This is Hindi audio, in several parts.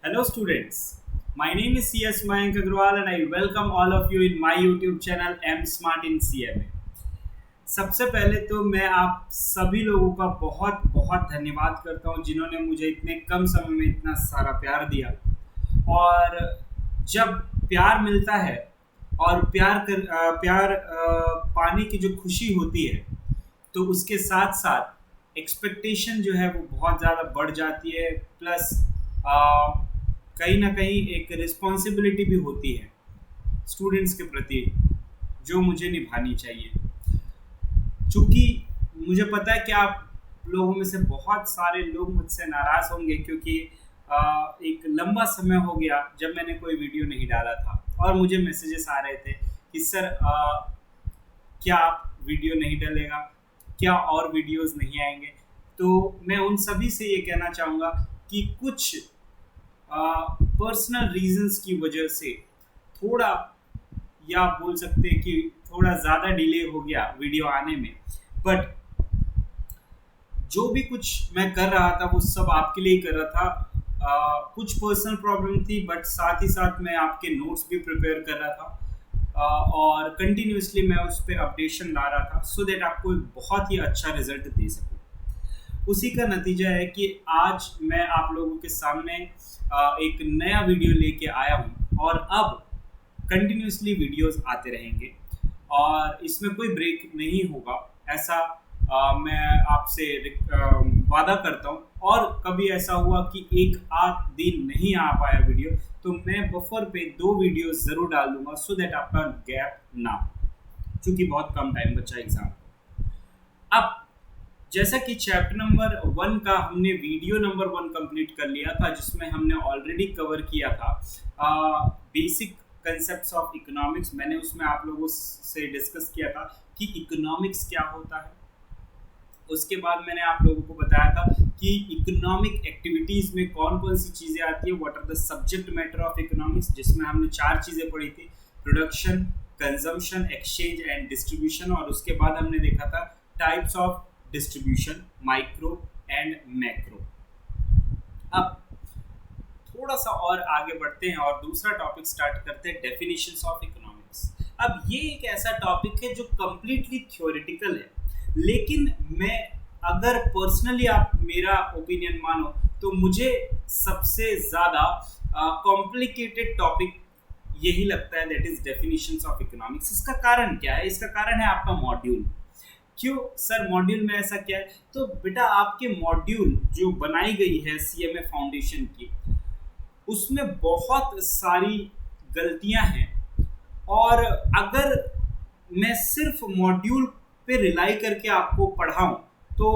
Hello students, my name is CS Mayank Agrawal and I welcome all of you in my YouTube channel M Smart in CMA। सबसे पहले तो मैं आप सभी लोगों का बहुत बहुत धन्यवाद करता हूं जिन्होंने मुझे इतने कम समय में इतना सारा प्यार दिया। और जब प्यार मिलता है और पाने की जो खुशी होती है तो उसके साथ साथ एक्सपेक्टेशन जो है वो बहुत ज़्यादा बढ़ जाती है। प्लस कहीं ना कहीं एक रिस्पॉन्सिबिलिटी भी होती है स्टूडेंट्स के प्रति जो मुझे निभानी चाहिए। चूँकि मुझे पता है कि आप लोगों में से बहुत सारे लोग मुझसे नाराज़ होंगे क्योंकि एक लंबा समय हो गया जब मैंने कोई वीडियो नहीं डाला था और मुझे मैसेजेस आ रहे थे कि सर क्या आप वीडियो नहीं डालेगा, क्या और वीडियोस नहीं आएंगे। तो मैं उन सभी से ये कहना चाहूँगा कि कुछ पर्सनल रीजंस की वजह से थोड़ा, या आप बोल सकते हैं कि थोड़ा ज़्यादा डिले हो गया वीडियो आने में। बट जो भी कुछ मैं कर रहा था वो सब आपके लिए ही कर रहा था। कुछ पर्सनल प्रॉब्लम थी बट साथ ही साथ मैं आपके नोट्स भी प्रिपेयर कर रहा था और कंटिन्यूसली मैं उस पर अपडेशन ला रहा था सो दैट आपको एक बहुत ही अच्छा रिजल्ट दे सकूँ। उसी का नतीजा है कि आज मैं आप लोगों के सामने एक नया वीडियो लेके आया हूँ और अब कंटिन्यूसली वीडियोस आते रहेंगे और इसमें कोई ब्रेक नहीं होगा, ऐसा मैं आपसे वादा करता हूँ। और कभी ऐसा हुआ कि एक आध दिन नहीं आ पाया वीडियो तो मैं बफर पे 2 वीडियो ज़रूर डाल दूंगा सो दैट आपका गैप ना हो, क्योंकि बहुत कम टाइम बचा एग्जाम। अब जैसा कि चैप्टर नंबर 1 का हमने वीडियो नंबर 1 कंप्लीट कर लिया था जिसमें हमने ऑलरेडी कवर किया था बेसिक कंसेप्ट्स ऑफ इकोनॉमिक्स। मैंने उसमें आप लोगों से डिस्कस किया था कि इकोनॉमिक्स क्या होता है। उसके बाद मैंने आप लोगों को बताया था कि इकोनॉमिक एक्टिविटीज़ में कौन कौन सी चीज़ें आती है, what are the subject matter of economics, जिसमें हमने 4 चीज़ें पढ़ी थी, production, consumption, exchange and distribution. और उसके बाद हमने देखा था types of distribution, micro and macro. अब थोड़ा सा और आगे बढ़ते हैं और दूसरा टॉपिक स्टार्ट करते हैं, डेफिनेशंस ऑफ इकोनॉमिक्स। अब ये एक ऐसा टॉपिक है जो कम्प्लीटली थ्योरेटिकल है, लेकिन मैं अगर पर्सनली आप मेरा ओपिनियन मानो तो मुझे सबसे ज़्यादा कॉम्प्लिकेटेड टॉपिक यही लगता है, that is definitions of economics. इसका कारण क्या है? इसका कारण है आपका मॉड्यूल। क्यों सर मॉड्यूल में ऐसा क्या है? तो बेटा आपके मॉड्यूल जो बनाई गई है सीएमए फाउंडेशन की, उसमें बहुत सारी गलतियां हैं और अगर मैं सिर्फ मॉड्यूल पे रिलाई करके आपको पढ़ाऊं तो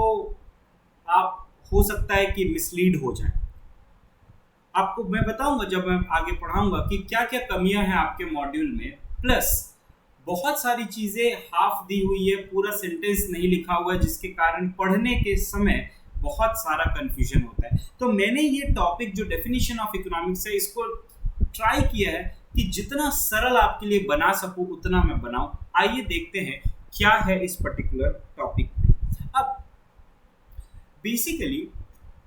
आप हो सकता है कि मिसलीड हो जाए। आपको मैं बताऊंगा जब मैं आगे पढ़ाऊंगा कि क्या क्या कमियां हैं आपके मॉड्यूल में। प्लस बहुत सारी चीज़ें हाफ दी हुई है, पूरा सेंटेंस नहीं लिखा हुआ है, जिसके कारण पढ़ने के समय बहुत सारा कंफ्यूजन होता है। तो मैंने ये टॉपिक जो डेफिनेशन ऑफ इकोनॉमिक्स है इसको ट्राई किया है कि जितना सरल आपके लिए बना सकूं उतना मैं बनाऊं। आइए देखते हैं क्या है इस पर्टिकुलर टॉपिक पे। अब बेसिकली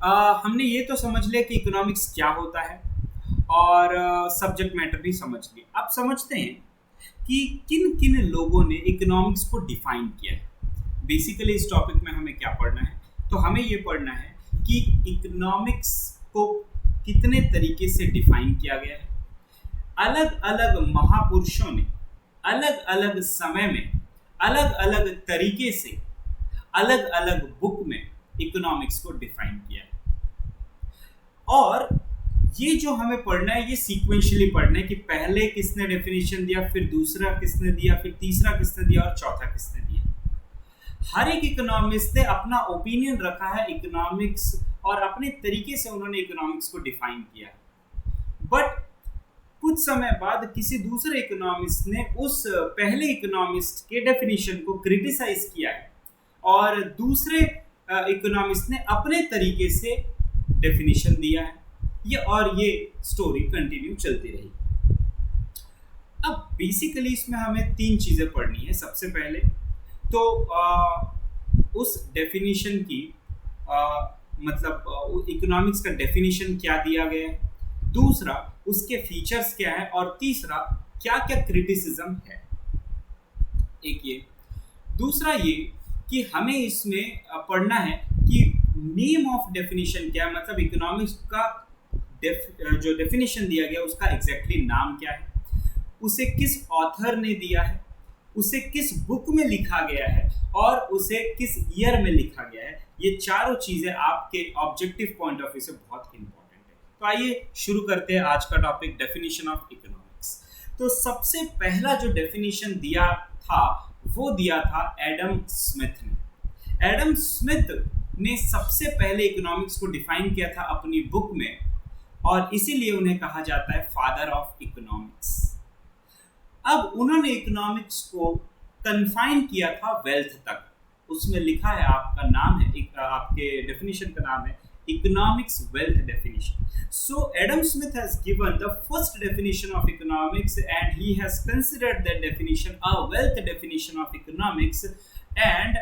हमने ये तो समझ लिया कि इकोनॉमिक्स क्या होता है और सब्जेक्ट मैटर भी समझ लिया। अब समझते हैं कि किन किन लोगों ने इकोनॉमिक्स को डिफाइन किया है। बेसिकली इस टॉपिक में हमें क्या पढ़ना है? तो हमें ये पढ़ना है कि इकोनॉमिक्स को कितने तरीके से डिफाइन किया गया है। अलग अलग महापुरुषों ने अलग अलग समय में अलग अलग तरीके से अलग अलग बुक में इकोनॉमिक्स को डिफाइन किया है। और ये जो हमें पढ़ना है ये सीक्वेंशियली पढ़ना है कि पहले किसने डेफिनेशन दिया, फिर दूसरा किसने दिया, फिर तीसरा किसने दिया और चौथा किसने दिया। हर एक इकोनॉमिस्ट ने अपना ओपिनियन रखा है इकोनॉमिक्स और अपने तरीके से उन्होंने इकोनॉमिक्स को डिफाइन किया है। बट कुछ समय बाद किसी दूसरे इकोनॉमिस्ट ने उस पहले इकोनॉमिस्ट के डेफिनेशन को क्रिटिसाइज किया है और दूसरे इकोनॉमिस्ट ने अपने तरीके से डेफिनेशन दिया है। ये स्टोरी कंटिन्यू चलती रही। अब बेसिकली इसमें हमें 3 चीज़ें पढ़नी है। सबसे पहले तो उस डेफिनेशन की मतलब इकोनॉमिक्स का डेफिनेशन क्या दिया गया है, दूसरा उसके फीचर्स क्या है, और तीसरा क्या क्या क्रिटिसिज्म है। एक ये, दूसरा ये कि हमें इसमें पढ़ना है कि नेम ऑफ डेफिनेशन क्या है, मतलब इकोनॉमिक्स का जो डेफिनेशन दिया गया उसका एग्जैक्टली नाम क्या है, उसे किस ऑथर ने दिया है, उसे किस बुक में लिखा गया है, और उसे किस ईयर में लिखा गया है। ये चारों चीजें आपके ऑब्जेक्टिव पॉइंट ऑफ व्यू से बहुत इंपॉर्टेंट है। तो आइए शुरू करते हैं आज का टॉपिक, डेफिनेशन ऑफ इकोनॉमिक्स। तो सबसे पहला जो डेफिनेशन दिया था वो दिया था एडम स्मिथ ने। एडम स्मिथ ने सबसे पहले इकोनॉमिक्स को डिफाइन किया था अपनी बुक में, और इसीलिए उन्हें कहा जाता है फादर ऑफ इकोनॉमिक्स। अब उन्होंने इकोनॉमिक्स को कन्फाइन किया था वेल्थ तक। उसमें लिखा है, आपका नाम है, आपके डेफिनेशन का नाम है economics wealth definition. So Adam Smith has given the first definition of economics, and he has considered that definition a wealth definition of economics, and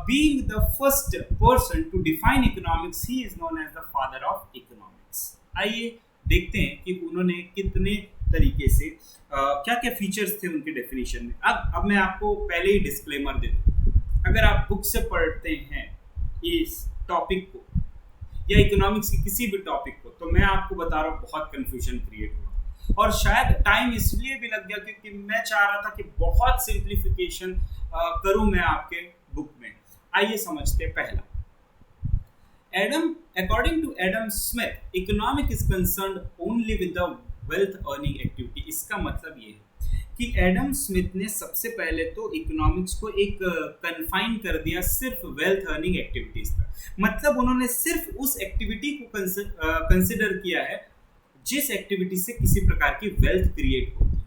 being the first person to define economics, he is known as the father of economics. आइए देखते हैं कि उन्होंने कितने तरीके से क्या क्या फीचर्स थे उनके डेफिनेशन में। अब मैं आपको पहले ही डिस्क्लेमर दे दूं, अगर आप बुक से पढ़ते हैं इस टॉपिक को या इकोनॉमिक्स की किसी भी टॉपिक को, तो मैं आपको बता रहा हूँ बहुत कंफ्यूजन क्रिएट हुआ, और शायद टाइम इसलिए भी लग गया क्योंकि मैं चाह रहा था कि बहुत सिंप्लीफिकेशन करूँ मैं आपके बुक में। आइए समझते हैं। पहला, according to Adam Smith, economic is concerned only with the wealth earning activity. इसका मतलब ये है कि एडम स्मिथ ने सबसे पहले तो इकोनॉमिक्स को एक कन्फाइन कर दिया सिर्फ वेल्थ अर्निंग एक्टिविटीज तक। मतलब उन्होंने सिर्फ उस एक्टिविटी को कंसिडर किया है जिस एक्टिविटी से किसी प्रकार की वेल्थ क्रिएट होती है।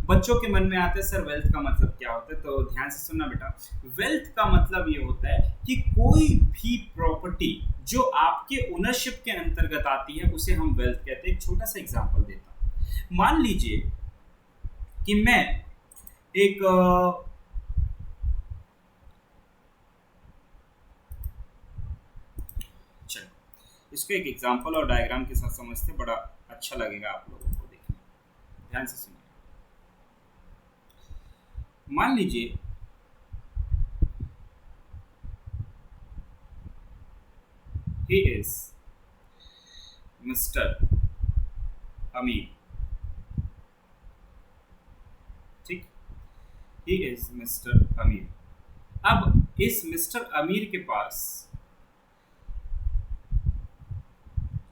बच्चों के मन में आता है सर वेल्थ का मतलब क्या होता है, तो ध्यान से सुनना बेटा। वेल्थ का मतलब ये होता है कि कोई भी प्रॉपर्टी जो आपके ओनरशिप के अंतर्गत आती है उसे हम वेल्थ कहते हैं। एक छोटा सा एग्जांपल देता हूं। मान लीजिए कि मैं एक चलो इसको एक एग्जांपल और डायग्राम के साथ समझते, बड़ा अच्छा लगेगा आप लोगों को देखने। ध्यान से सुनिए। मान लीजिए he is Mr. अमीर, ठीक, he is Mr. अमीर। अब इस मिस्टर अमीर के पास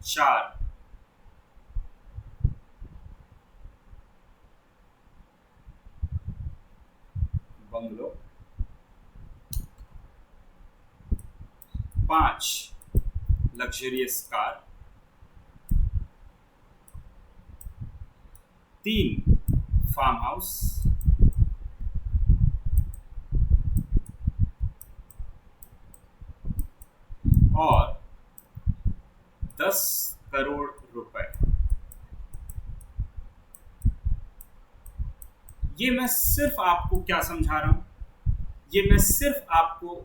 4 bungalow, 5 luxurious car, 3 farm house, 10 crore रुपए। ये मैं सिर्फ आपको क्या समझा रहा हूं, ये मैं सिर्फ आपको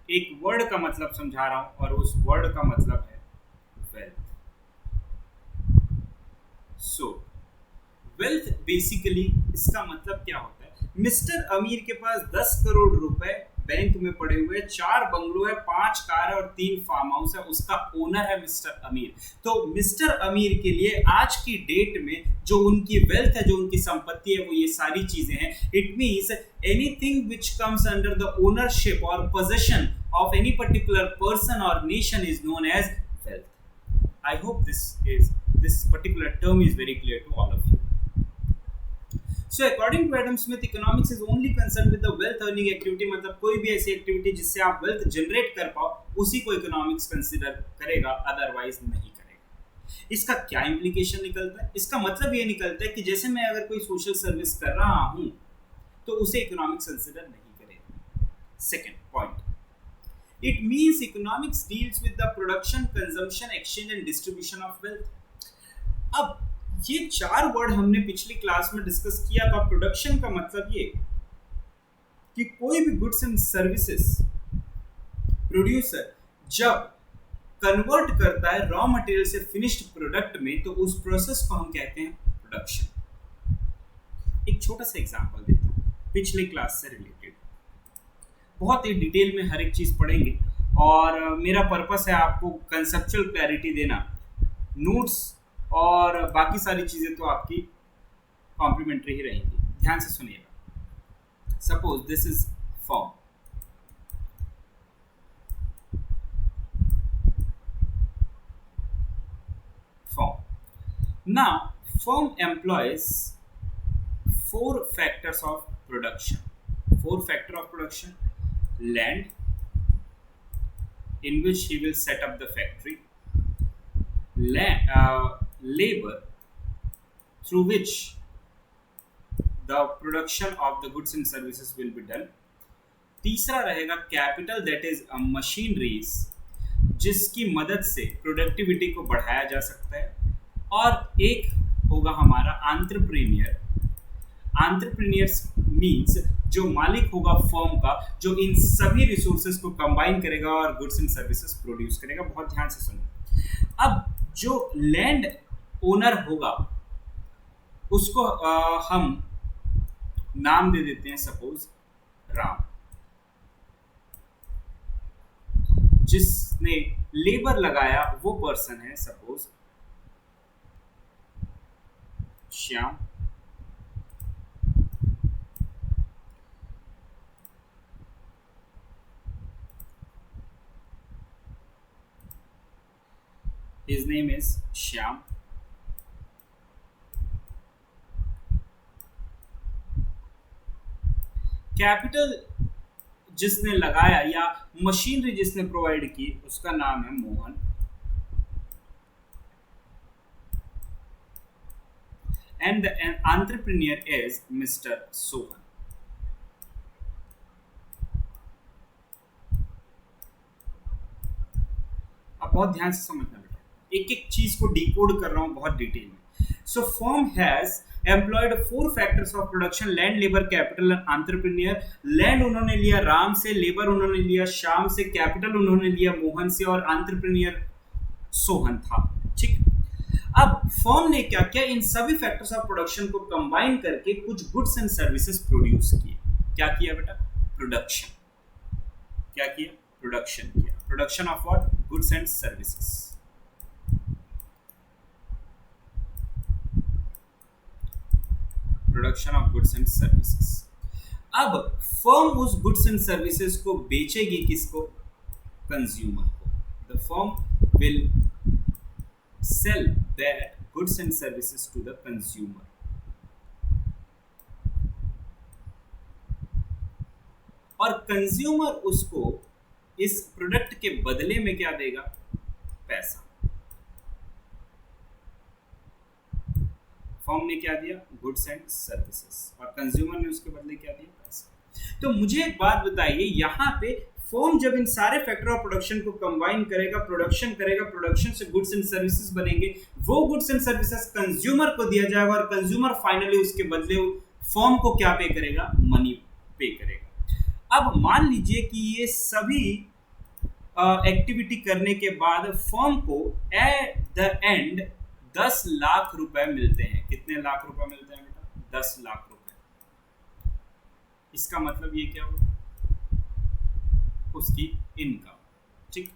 एक वर्ड का मतलब समझा रहा हूं, और उस वर्ड का मतलब है वेल्थ। सो वेल्थ बेसिकली इसका मतलब क्या होता है, मिस्टर अमीर के पास 10 करोड़ रुपए बैंक में पड़े हुए, 4 बंगलो है, 5 कार है और 3 फार्म हाउस है। उसका ओनर है मिस्टर अमीर। तो मिस्टर अमीर के लिए आज की डेट में जो उनकी वेल्थ है, जो उनकी संपत्ति है, वो ये सारी चीजें हैं। It means anything which comes under the ownership और possession of any particular person और nation is known as wealth. I hope this particular term is very clear to all of you. So according to Adam Smith, economics is only concerned with the wealth earning activity। मतलब कोई भी ऐसी एक्टिविटी जिससे आप वेल्थ जनरेट कर पाओ उसी को इकोनॉमिक्स कंसिडर करेगा, अदरवाइज नहीं करेगा। इसका क्या इम्प्लीकेशन निकलता है? इसका मतलब ये निकलता है कि जैसे मैं अगर कोई सोशल सर्विस कर रहा हूं तो उसे इकोनॉमिक्स कंसिडर नहीं करेगा। Second point, it means economics deals with the production, consumption, exchange and distribution of wealth. अब ये 4 वर्ड हमने पिछली क्लास में डिस्कस किया था। प्रोडक्शन का मतलब ये कि कोई भी गुड्स एंड सर्विसेज प्रोड्यूसर जब कन्वर्ट करता है रॉ मटेरियल से फिनिश्ड प्रोडक्ट में, तो उस प्रोसेस को हम कहते हैं प्रोडक्शन। एक छोटा सा एग्जांपल देता हूँ पिछले क्लास से रिलेटेड, बहुत ही डिटेल में हर एक चीज़ पढ़ेंगे और मेरा पर्पस है आपको कंसेप्चुअल क्लैरिटी देना। नोट्स और बाकी सारी चीज़ें तो आपकी कॉम्प्लीमेंट्री ही रहेंगी, ध्यान से सुनिएगा। Suppose this is form, now firm employs four factors of production. Four factor of production: land, in which he will set up the factory; labor, through which the production of the goods and services will be done. तीसरा रहेगा कैपिटल, दैट इज मशीनरीज, जिसकी मदद से प्रोडक्टिविटी को बढ़ाया जा सकता है। और एक होगा हमारा एंटरप्रेन्योर। एंटरप्रेन्योर्स मीन्स जो मालिक होगा फर्म का, जो इन सभी रिसोर्सेज को कंबाइन करेगा और गुड्स एंड सर्विसेज प्रोड्यूस करेगा। बहुत ध्यान से सुनो। अब जो लैंड ओनर होगा उसको हम नाम दे देते हैं सपोज राम। जिसने लेबर लगाया वो पर्सन है suppose Shyam. His name is Shyam. Capital जिसने लगाया या मशीनरी जिसने प्रोवाइड की उसका नाम है Mohan. And the entrepreneur is mister Sohan. अब बहुत ध्यान से समझना बेटा, एक एक चीज को डिकोड कर रहा हूं बहुत डिटेल में। So firm has employed four factors of production: land, labour, capital and entrepreneur. Land उन्होंने लिया राम से, लेबर उन्होंने लिया श्याम से, कैपिटल उन्होंने लिया मोहन से और एंटरप्रेन्योर सोहन था। ठीक। अब फर्म ने क्या किया, इन सभी फैक्टर्स ऑफ प्रोडक्शन को कंबाइन करके कुछ गुड्स एंड सर्विसेज प्रोड्यूस किए। क्या किया बेटा? प्रोडक्शन। क्या किया? प्रोडक्शन किया। Production of what? Goods and services. Production of goods and services. अब फर्म उस गुड्स एंड सर्विसेज को बेचेगी किसको? कंज्यूमर को। The firm will sell that goods and services to the consumer. और कंज्यूमर उसको इस प्रोडक्ट के बदले में क्या देगा? पैसा। फर्म ने क्या दिया? Goods and services. और कंज्यूमर ने उसके बदले क्या दिया? पैसा। तो मुझे एक बात बताइए, यहाँ पे फर्म जब इन सारे फैक्टर ऑफ प्रोडक्शन को कंबाइन करेगा, प्रोडक्शन करेगा, प्रोडक्शन से गुड्स एंड सर्विसेज बनेंगे, वो गुड्स एंड सर्विसेज कंज्यूमर को दिया जाएगा और कंज्यूमर फाइनली उसके बदले फर्म को क्या पे करेगा? मनी पे करेगा। अब मान लीजिए कि ये सभी एक्टिविटी करने के बाद फर्म को एट द एंड 10 लाख रुपए मिलते हैं। कितने लाख रुपए मिलते हैं बेटा? 10 लाख रुपए। इसका मतलब ये क्या हुआ? उसकी इनकम। ठीक।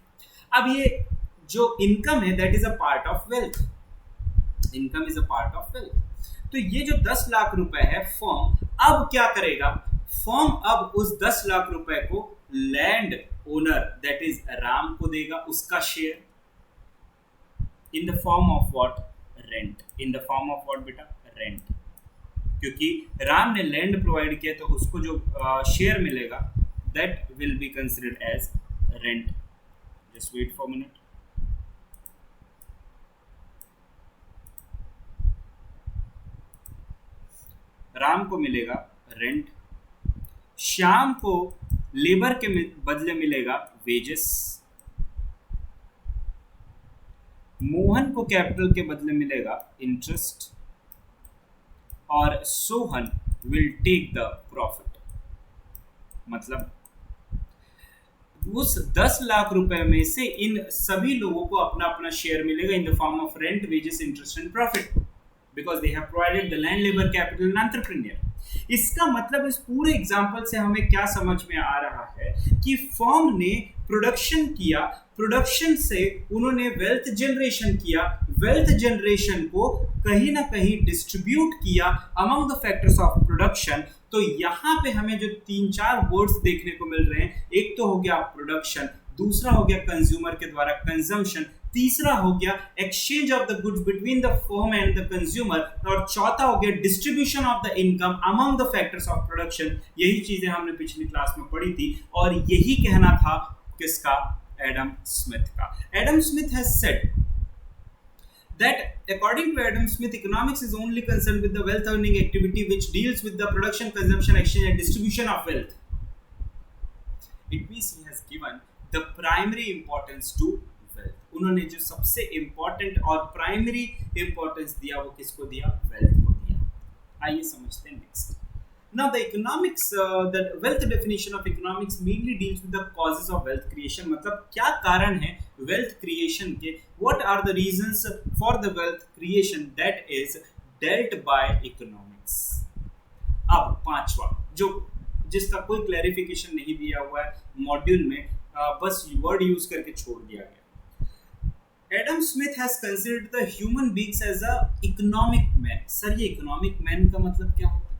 अब ये जो इनकम है that is a part of wealth. Income is a part of wealth. तो ये जो 10 लाख रुपए है, फर्म अब क्या करेगा? फर्म अब उस 10 लाख रुपए को land owner that is Ram को देगा, उसका share, in the form of what? Rent. In the form of what बेटा? रेंट। क्योंकि राम ने लैंड प्रोवाइड किया तो उसको जो शेयर मिलेगा that will be considered as rent. Just wait for minute. Ram को मिलेगा रेंट, श्याम को लेबर के बदले मिलेगा वेजेस, मोहन को कैपिटल के बदले मिलेगा इंटरेस्ट और Sohan will take the profit. मतलब उस 10 लाख रुपए में से इन सभी लोगों को अपना अपना शेयर मिलेगा in the form of rent, wages, interest and profit, because they have provided the land, labour, capital and entrepreneur. इसका मतलब इस पूरे एग्जाम्पल से हमें क्या समझ में आ रहा है कि फर्म ने प्रोडक्शन किया, प्रोडक्शन से उन्होंने वेल्थ जनरेशन किया, वेल्थ जनरेशन को कहीं ना कहीं डिस्ट्रीब्यूट किया among the factors of production. तो यहाँ पे हमें जो 3-4 वर्ड्स देखने को मिल रहे हैं, एक तो हो गया प्रोडक्शन, दूसरा हो गया कंज्यूमर के द्वारा कंजम्पशन, तीसरा हो गया exchange of the goods between the firm and the consumer, और चौथा हो गया distribution of the income among the factors of production. यही चीजें हमने पिछली क्लास में पढ़ी थी और यही कहना था किसका? एडम स्मिथ का। Adam Smith has said that according to Adam Smith, economics is only concerned with the wealth earning activity which deals with the production, consumption, exchange and distribution of wealth. It means he has given the primary importance to wealth. उन्होंने जो सबसे important और primary importance दिया वो किसको दिया? wealth को दिया। आइए समझते हैं next. Now the economics, the wealth definition of economics mainly deals with the causes of wealth creation. मतलब क्या कारण है wealth creation के? What are the reasons for the wealth creation that is dealt by economics? अब पांचवा, जो जिसका कोई क्लैरिफिकेशन नहीं दिया हुआ है मॉड्यूल में, बस वर्ड यूज करके छोड़ दिया गया। Adam Smith has considered the human beings as a economic man. Sir ये economic man का मतलब क्या होता है?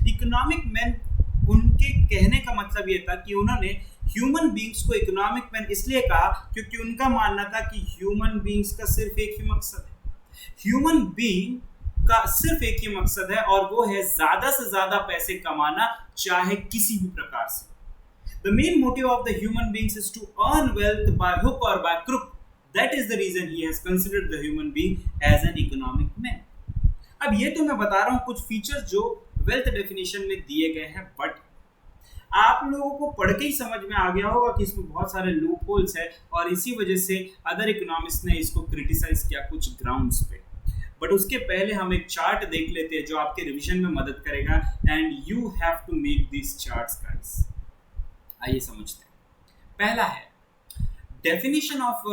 इकोनॉमिक मैन, उनके कहने का मतलब ये था कि उन्होंने ह्यूमन बींग्स को इकोनॉमिक मैन इसलिए कहा क्योंकि उनका मानना था कि ह्यूमन बींग्स का सिर्फ एक ही मकसद है, ह्यूमन बींग का सिर्फ एक ही मकसद है और वो है ज्यादा से ज्यादा पैसे कमाना, चाहे किसी भी प्रकार से। The main motive of the human beings is to earn wealth by hook और by crook. That is the reason he has considered the human being as an economic man. अब ये तो मैं बता रहा हूं कुछ फीचर्स जो वेल्थ डेफिनेशन में दिए गए हैं, बट आप लोगों को पढ़ के ही समझ में आ गया होगा कि इसमें बहुत सारे लूप होल्स है और इसी वजह से अदर इकोनॉमिस्ट ने इसको क्रिटिसाइज किया कुछ ग्राउंड्स पे। बट उसके पहले हम एक चार्ट देख लेते हैं जो आपके रिवीजन में मदद करेगा, and you have to make this charts guys. आइए समझते हैं। पहला है definition of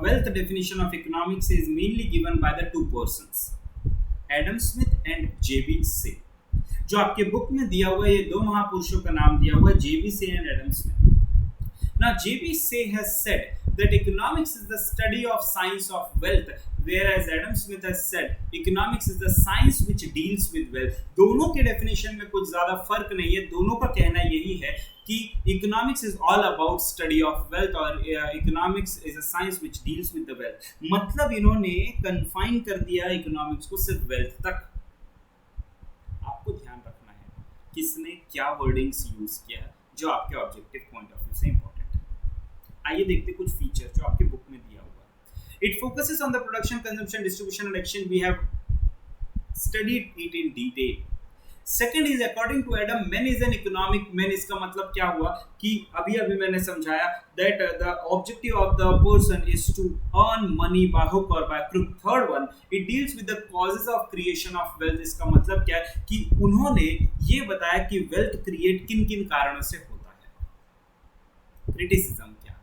wealth definition of economics is mainly given by the two persons, Adam Smith and J.B. Say। जो आपके बुक में दिया हुआ है, ये दो महापुरुषों का नाम दिया हुआ है, J.B. Say and Adam Smith। Now J.B. Say has said that economics is the study of science of wealth, whereas Adam Smith has said economics is the science which deals with wealth। दोनों के डेफिनेशन में कुछ ज़्यादा फर्क नहीं है, दोनों का कहना यही है कि economics is all about study of wealth और economics is a science which deals with the wealth। मतलब इन्होंने confine कर दिया economics को सिर्फ wealth तक। आपको ध्यान रखना है किसने क्या वर्डिंग्स यूज किया है जो आपके ऑब्जेक्टिव पॉइंट ऑफ व्यू से इंपॉर्टेंट है। आइए देखते हैं कुछ फीचर जो आपके बुक में दिया हुआ है। It focuses on the production, consumption, distribution and exchange. We have studied it in detail. Second is according to Adam man is an economic man. इसका मतलब क्या हुआ कि अभी अभी मैंने समझाया that the objective of the person is to earn money by hook और by crook. Third one, it deals with the causes of creation of wealth. इसका मतलब क्या है कि उन्होंने ये बताया कि वेल्थ क्रिएट किन किन कारणों से होता है। क्रिटिसिज्म क्या है?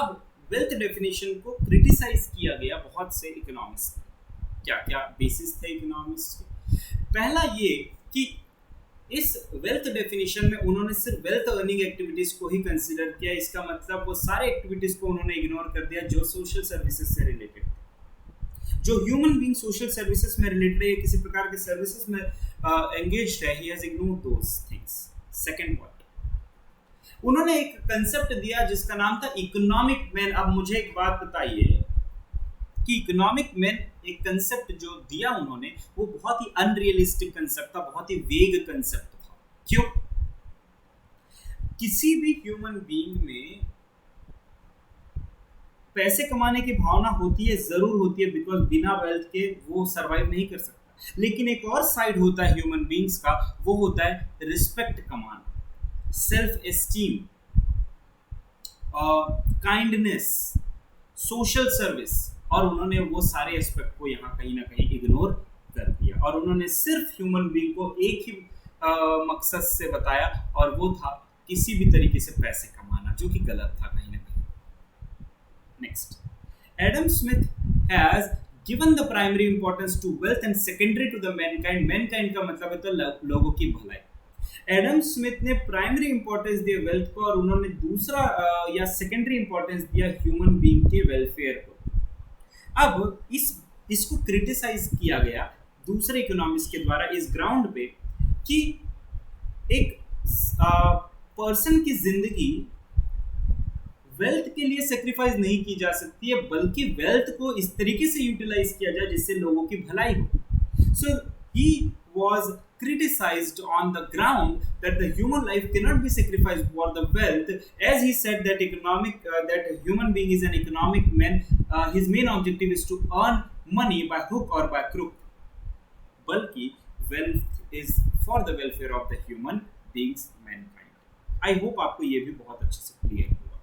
अब वेल्थ डेफिनेशन को क्रिटिसाइज किया गया बहुत से इकोनॉमिस्ट। क्या क्या बेसिस थे इकोनॉमिस्ट के? पहला ये कि इस वेल्थ डेफिनेशन में उन्होंने सिर्फ वेल्थ अर्निंग एक्टिविटीज को ही कंसीडर किया। इसका मतलब वो सारे एक्टिविटीज को उन्होंने इग्नोर कर दिया जो सोशल सर्विसेज से रिलेटेड। जो ह्यूमन बीइंग सोशल सर्विसेज में रिलेटेड है, किसी प्रकार के सर्विसेज में एंगेज्ड है, he has ignored those things. Second point, उन्होंने एक कंसेप्ट दिया जिसका नाम था इकोनॉमिक मैन। अब मुझे एक बात बताइए कि इकोनॉमिक मैन एक कंसेप्ट जो दिया उन्होंने वो बहुत ही अनरियलिस्टिक कंसेप्ट था, बहुत ही वेग कंसेप्ट था। क्यों? किसी भी ह्यूमन बीइंग में पैसे कमाने की भावना होती है, जरूर होती है, बिकॉज बिना वेल्थ के वो सरवाइव नहीं कर सकता। लेकिन एक और साइड होता है ह्यूमन बीइंग्स का, वो होता है रिस्पेक्ट कमाना, self esteem, kindness, social service. और उन्होंने वो सारे एस्पेक्ट को यहाँ कहीं ना कहीं इग्नोर कर दिया और उन्होंने सिर्फ ह्यूमन बीइंग को एक ही मकसद से बताया और वो था किसी भी तरीके से पैसे कमाना, जो कि गलत था कहीं ना कहीं। Next, Adam Smith has given the primary importance to wealth and secondary to the mankind. Mankind का मतलब है तो लोगों की भलाई। एडम स्मिथ ने प्राइमरी इंपॉर्टेंस दिया वेल्थ को और उन्होंने दूसरा या सेकेंडरी इंपॉर्टेंस दिया ह्यूमन बीइंग के वेलफेयर को। अब इसको क्रिटिसाइज किया गया दूसरे इकोनॉमिस्ट के द्वारा इस ग्राउंड पे कि एक पर्सन की जिंदगी वेल्थ के लिए सेक्रीफाइस नहीं की जा सकती है, बल्कि वेल्थ को इस तरीके से यूटिलाइज किया जाए जिससे लोगों की भलाई हो। सो ही was criticized on the ground that the human life cannot be sacrificed for the wealth, as he said that that a human being is an economic man. His main objective is to earn money by hook or by crook, balki wealth is for the welfare of the human beings, mankind. I hope आपको ये भी बहुत अच्छे से क्लियर हुआ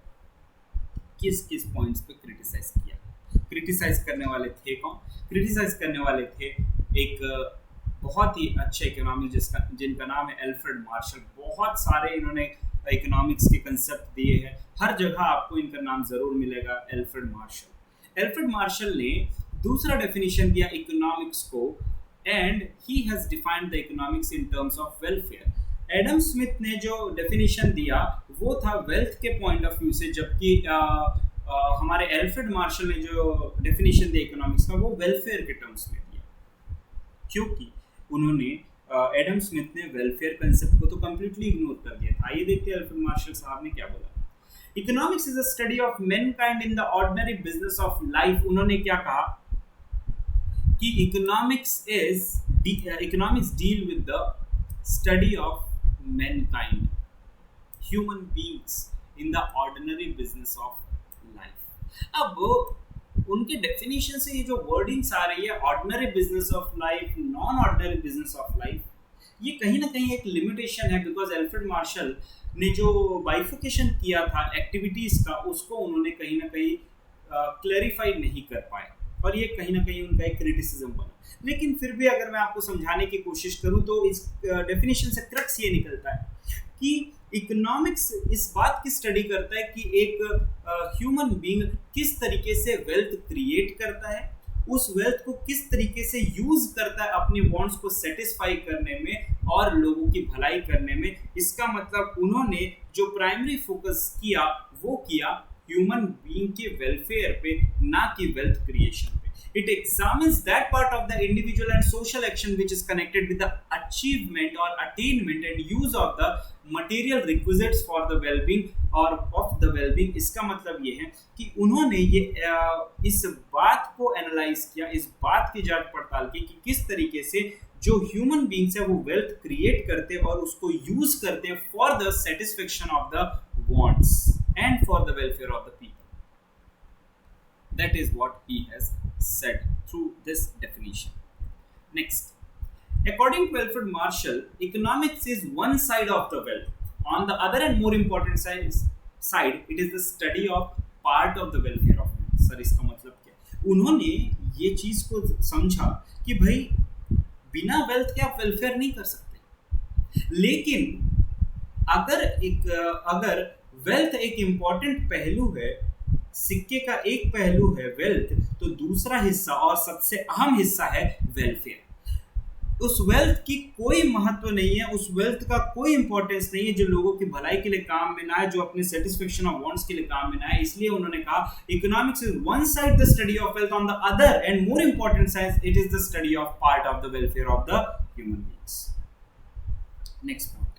किस किस पॉइंट्स पे क्रिटिसाइज किया। क्रिटिसाइज करने वाले थे कौन? क्रिटिसाइज करने वाले थे एक बहुत ही अच्छे इकोनॉमिस्ट जिनका नाम है एल्फ्रेड मार्शल। बहुत सारे इन्होंने इकोनॉमिक्स के कंसेप्ट दिए हैं, हर जगह आपको इनका नाम जरूर मिलेगा, एल्फ्रेड मार्शल। एल्फ्रेड मार्शल ने दूसरा डेफिनेशन दिया इकोनॉमिक्स को, and he has defined the economics in terms of welfare. Adam Smith ने जो डेफिनेशन दिया वो था वेल्थ के पॉइंट ऑफ व्यू से, जबकि हमारे एल्फ्रेड मार्शल ने जो डेफिनेशन दिया इकोनॉमिक्स का वो वेलफेयर के टर्म्स में दिया, क्योंकि उन्होंने एडम स्मिथ ने वेलफेयर कंसेप्ट को तो कंप्लीटली इग्नोर कर दिया था। आइए देखते हैं एल्फ्रेड मार्शल साहब ने क्या बोला। Economics is a study of Mankind in the ordinary business of life. उन्होंने क्या कहा कि economics deal with the study of Mankind, human beings in the ordinary business of life. अब उनके डेफिनेशन से ये जो वर्डिंग्स आ रही है ordinary business of life, non ordinary business of life, ये कहीं ना कहीं एक लिमिटेशन है, बिकॉज एल्फ्रेड मार्शल ने जो बाइफिकेशन किया था एक्टिविटीज का उसको उन्होंने कहीं ना कहीं क्लैरिफाई नहीं कर पाए, और ये कहीं ना कहीं उनका एक क्रिटिसिज्म बना। लेकिन फिर भी अगर मैं आपको समझाने की कोशिश करूं तो इस डेफिनेशन से क्रक्स ये निकलता है कि इकोनॉमिक्स इस बात की स्टडी करता है कि एक ह्यूमन बीइंग किस तरीके से वेल्थ क्रिएट करता है, उस वेल्थ को किस तरीके से यूज करता है अपने वांट्स को सेटिस्फाई करने में और लोगों की भलाई करने में। इसका मतलब उन्होंने जो प्राइमरी फोकस किया वो किया ह्यूमन बीइंग के वेलफेयर पे, ना कि वेल्थ क्रिएशन पे। It examines that part of the individual and social action which is connected with the achievement or attainment and use of the material requisites for the well-being or of the well-being। इसका मतलब ये है कि उन्होंने ये इस बात को एनालाइज किया, इस बात की जांच पड़ताल की कि किस तरीके से जो ह्यूमन बीइंग्स है वो वेल्थ क्रिएट करते हैं और उसको यूज करते हैं for the satisfaction of the wants and for the welfare of the people. That is what he has said through this definition. Next, according to Alfred Marshall, economics is one side of the wealth. On the other and more important side, it is the study of part of the welfare of man. Sir इसका मतलब क्या? उन्होंने ये चीज को समझा कि भाई बिना वेल्थ के आप वेलफेयर नहीं कर सकते, लेकिन अगर वेल्थ एक इम्पॉर्टेंट पहलू है, सिक्के का एक पहलू है वेल्थ, तो दूसरा हिस्सा और सबसे अहम हिस्सा है वेलफेयर। उस वेल्थ की कोई महत्व नहीं है, उस वेल्थ का कोई इंपॉर्टेंस नहीं है जो लोगों की भलाई के लिए काम में ना आए, जो अपने सेटिस्फेक्शन ऑफ वांट्स के लिए काम में ना आए। इसलिए उन्होंने कहा economics is one side the study of wealth, on the other and more important side it is the study of part of the welfare of the human beings. Next point,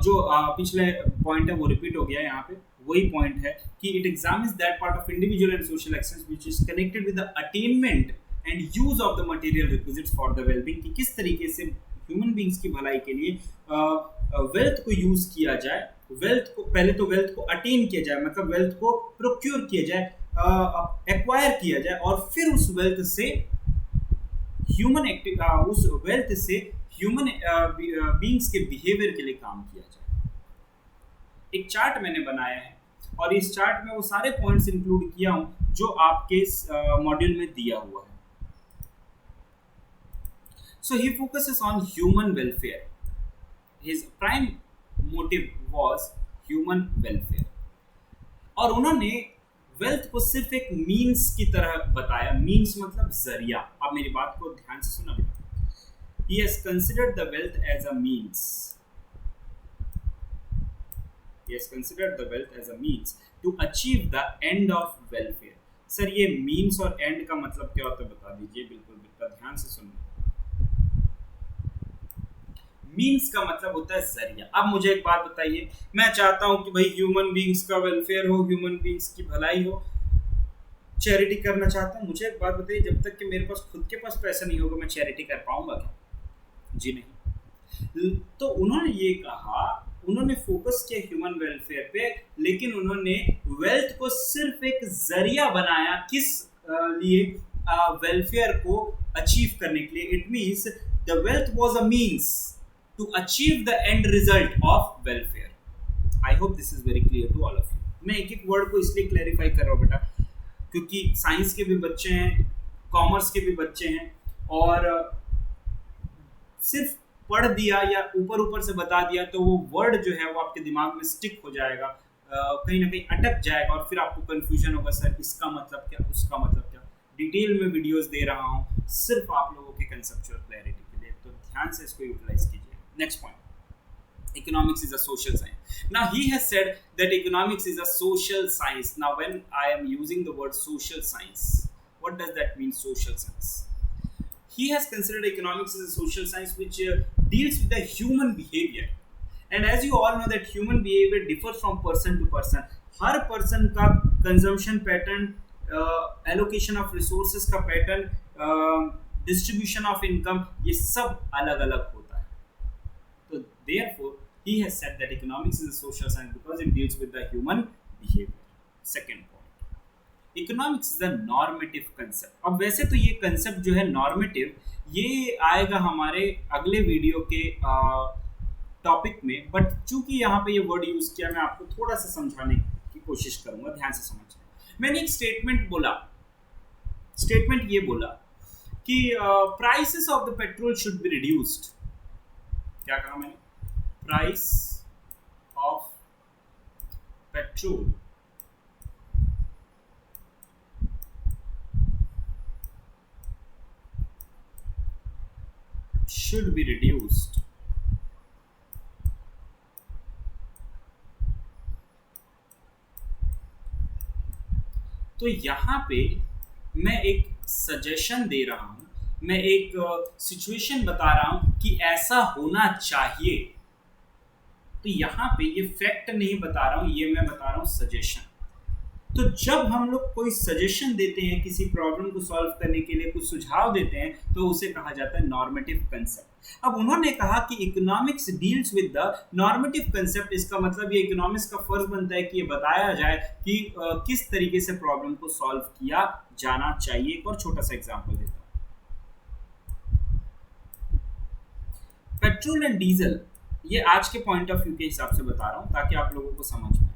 जो पिछले पॉइंट है वो रिपीट हो गया यहाँ पे, वही पॉइंट है कि it examines that part of individual and social actions which is connected with the attainment and use of the material requisites for the wellbeing, कि किस तरीके से ह्यूमन बीइंग्स की भलाई के लिए वेल्थ को यूज किया जाए। वेल्थ को पहले तो वेल्थ को अटेन किया जाए, मतलब वेल्थ को प्रोक्योर किया जाए, एक्वायर किया जाए, और फिर उस वेल्थ से ह्यूमन बीइंग्स के बिहेवियर के लिए काम किया जाए। एक चार्ट मैंने बनाया है और इस चार्ट में वो सारे पॉइंट्स इंक्लूड किया हूं जो आपके मॉड्यूल में दिया हुआ है। So he focuses on human welfare. His prime motive was human welfare. और उन्होंने वेल्थ को सिर्फ एक मीन्स की तरह बताया। मीन्स मतलब जरिया। आप मेरी बात को ध्यान से सुना बेटा। He has considered the wealth as a means. He has considered the wealth as a means to achieve the end of welfare. Sir ये means और end का मतलब क्या होता है बता दीजिए। बिल्कुल बिल्कुल ध्यान से सुनिए। मीन्स का मतलब होता है जरिया। अब मुझे एक बात बताइए, मैं चाहता हूं कि भाई ह्यूमन बींग्स का वेलफेयर हो, ह्यूमन बींग्स की भलाई हो, चैरिटी करना चाहता हूं। मुझे एक बात बताइए, जब तक कि मेरे पास खुद के पास पैसा नहीं होगा मैं चैरिटी कर पाऊंगा क्या? जी नहीं। तो उन्होंने ये कहा, उन्होंने फोकस किया ह्यूमन वेलफेयर पे, लेकिन उन्होंने वेल्थ को सिर्फ एक जरिया बनाया। किस लिए? वेलफेयर को अचीव करने के लिए। It means the wealth was a means to achieve the end result of welfare. I hope this is very clear to all of you. मैं एक एक वर्ड को इसलिए क्लैरिफाई कर रहा हूँ बेटा, क्योंकि साइंस के भी बच्चे हैं, कॉमर्स के भी बच्चे हैं, और सिर्फ पढ़ दिया या ऊपर ऊपर से बता दिया तो वो वर्ड जो है वो आपके दिमाग में स्टिक हो जाएगा, कहीं ना कहीं अटक जाएगा, और फिर आपको कंफ्यूजन होगा, सर इसका मतलब क्या, उसका मतलब क्या। डिटेल में वीडियोस दे रहा हूँ सिर्फ आप लोगों के कंसेप्चुअल क्लैरिटी के लिए, तो ध्यान से इसको यूटिलाइज कीजिए। Next point, economics is a social science. Now he has said that economics is a social science. Now when I am using the word social science, what does that mean, social science? He has considered economics as a social science which deals with the human behavior. And as you all know that human behavior differs from person to person. Her person का consumption pattern, allocation of resources का pattern, distribution of income, ये सब अलग अलग होता है। So therefore, he has said that economics is a social science because it deals with the human behavior. Second point, economics is a normative concept. अब वैसे तो ये concept जो है normative, ये आएगा हमारे अगले वीडियो के टॉपिक में, बट चूंकि यहाँ पे ये वर्ड यूज किया, मैं आपको थोड़ा सा समझाने की कोशिश करूंगा, ध्यान से समझिए। मैंने एक स्टेटमेंट बोला, स्टेटमेंट ये बोला कि prices of the petrol should be reduced. क्या कहा मैंने? Price of petrol should be reduced. तो यहां पे मैं एक सजेशन दे रहा हूं, मैं एक सिचुएशन बता रहा हूं कि ऐसा होना चाहिए। तो यहां पे ये फैक्ट नहीं बता रहा हूं, ये मैं बता रहा हूं सजेशन। तो जब हम लोग कोई सजेशन देते हैं, किसी प्रॉब्लम को सॉल्व करने के लिए कुछ सुझाव देते हैं, तो उसे कहा जाता है नॉर्मेटिव कंसेप्ट। अब उन्होंने कहा कि economics deals with the normative concept. इसका मतलब ये इकोनॉमिक्स का फर्ज बनता है कि ये बताया जाए कि किस तरीके से प्रॉब्लम को सॉल्व किया जाना चाहिए। एक और छोटा सा एग्जांपल देता हूं, पेट्रोल एंड डीजल, ये आज के पॉइंट ऑफ व्यू के हिसाब से बता रहा हूं ताकि आप लोगों को समझ में आए।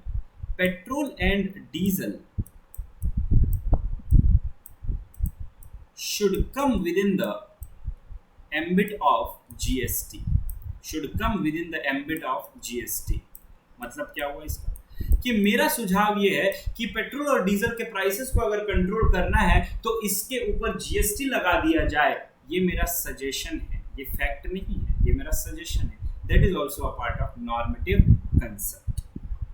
Petrol and diesel should come within the ambit of GST, should come within the ambit of GST। मतलब क्या हुआ इसका, कि मेरा सुझाव ये है कि पेट्रोल और डीजल के प्राइसेस को अगर कंट्रोल करना है तो इसके ऊपर जीएसटी लगा दिया जाए। ये मेरा सजेशन है, ये फैक्ट नहीं है, ये मेरा सजेशन है। That is also a part of normative concept.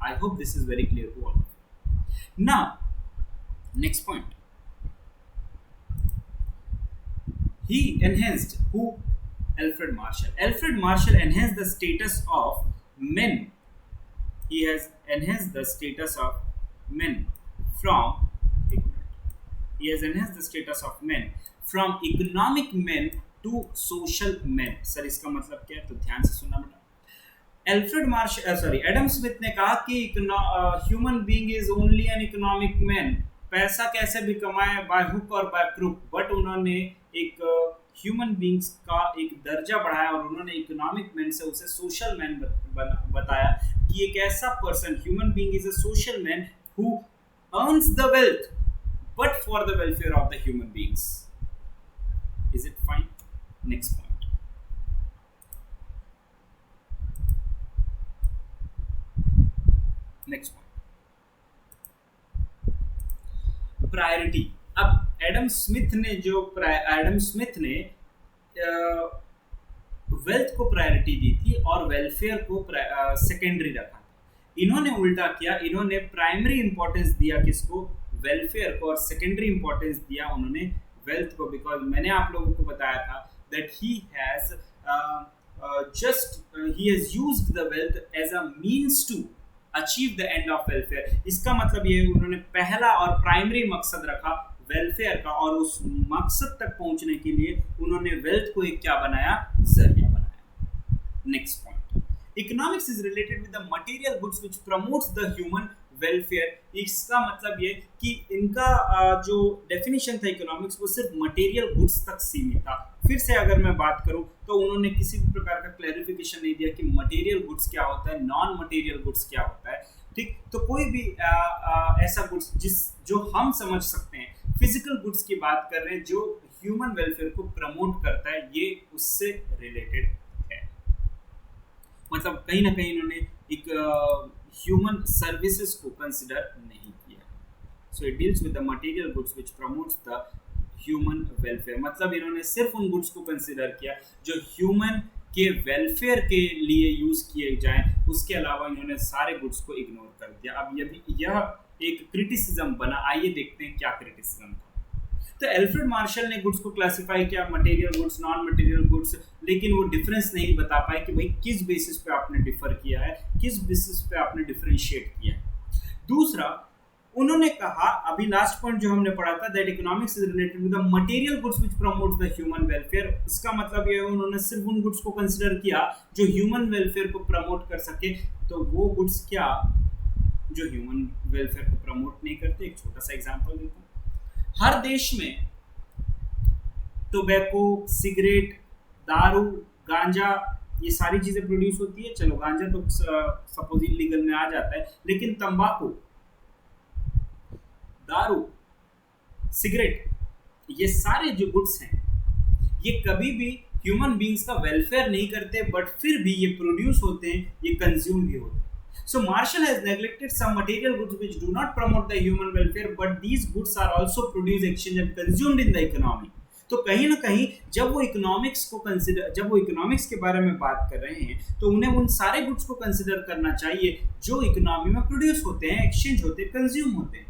I hope this is very clear to all. Now next point, he enhanced, who? Alfred Marshall. Alfred Marshall enhanced the status of men. He has enhanced the status of men from, he has enhanced the status of men from economic men to social men। Sir इसका मतलब क्या है, तो ध्यान से सुनना बेटा। एल्फ्रेड मार्शल एडम स्मिथ ने कहा कि human being is only an economic man. पैसा कैसे भी कमाए, बाय हुक और बाय क्रुक, बट उन्होंने एक ह्यूमन बींग्स का एक दर्जा बढ़ाया और उन्होंने इकोनॉमिक मैन से उसे सोशल मैन बताया कि एक ऐसा person, human being is a social man who earns the wealth but for the welfare of the human beings. Is it fine? Next point, next point, priority. अब एडम स्मिथ ने वेल्थ को प्रायोरिटी दी थी और वेलफेयर को सेकेंडरी रखा था। इन्होंने उल्टा किया, इन्होंने प्राइमरी इंपॉर्टेंस दिया किसको, वेलफेयर को, और सेकेंडरी इंपॉर्टेंस दिया उन्होंने वेल्थ को, बिकॉज मैंने आप लोगों को बताया था that he has used the wealth as a means to achieve the end of welfare. इसका मतलब ये उन्होंने पहला और प्राइमरी मकसद रखा वेलफेयर का, और उस मकसद तक पहुंचने के लिए उन्होंने वेल्थ को एक क्या बनाया, जरिया बनाया। Next point, economics is related with the material goods which promotes the human welfare. इसका मतलब ये कि इनका जो डेफिनेशन था इकोनॉमिक्स वो सिर्फ मटेरियल गुड्स तक सीमित था। फिर से अगर मैं बात करूं तो उन्होंने किसी भी प्रकार का क्लैरिफिकेशन नहीं दिया कि मटेरियल गुड्स क्या होता है, नॉन मटेरियल गुड्स क्या होता है। ठीक, तो कोई भी ऐसा गुड्स जो हम समझ सकते हैं, फिजिकल गुड्स की बात कर रहे हैं जो ह्यूमन वेलफेयर को प्रमोट करता है, ये उससे रिलेटेड है। मतलब कहीं ना कहीं इन्होंने एक ह्यूमन सर्विसेज को कंसिडर नहीं किया। So it deals with the material goods which promotes the human welfare. मतलब इन्होंने सिर्फ उन गुड्स को कंसिडर किया जो ह्यूमन के वेलफेयर के लिए यूज किए जाएं, उसके अलावा इन्होंने सारे गुड्स को इग्नोर कर दिया। अब यह एक क्रिटिसिज्म बना, आइए देखते हैं क्या क्रिटिसिज्म था। तो एल्फ्रेड मार्शल ने गुड्स को क्लासिफाई किया, material goods, non material goods, लेकिन वो डिफरेंस नहीं बता पाए कि भाई किस बेसिस पे आपने डिफर किया है, किस बेसिस पे आपने डिफरेंशिएट किया है। दूसरा, उन्होंने कहा, अभी लास्ट पॉइंट जो हमने पढ़ा था, that economics is related with the material goods which promotes the human welfare. इसका मतलब ये है उन्होंने सिर्फ उन गुड्स को कंसीडर किया जो ह्यूमन वेलफेयर को प्रमोट कर सके। तो वो गुड्स क्या जो ह्यूमन वेलफेयर को प्रमोट नहीं करते। एक छोटा सा एग्जांपल देता हूं। हर देश में टोबैको, सिगरेट, दारू, गांजा, ये सारी चीजें प्रोड्यूस होती है। चलो गांजा तो सपोज इलीगल में आ जाता है, लेकिन तंबाकू, दारू, सिगरेट, ये सारे जो गुड्स हैं ये कभी भी ह्यूमन बीइंग्स का वेलफेयर नहीं करते, बट फिर भी ये प्रोड्यूस होते हैं, ये कंज्यूम भी होते हैं। So Marshall has neglected some material goods which do not promote the human welfare, but these goods are also produced, exchanged and consumed in the economy. तो कहीं ना कहीं जब वो इकोनॉमिक्स के बारे में बात कर रहे हैं तो उन्हें उन सारे गुड्स को कंसिडर करना चाहिए जो इकोनॉमी में प्रोड्यूस होते हैं, एक्सचेंज होते हैं, कंज्यूम होते हैं।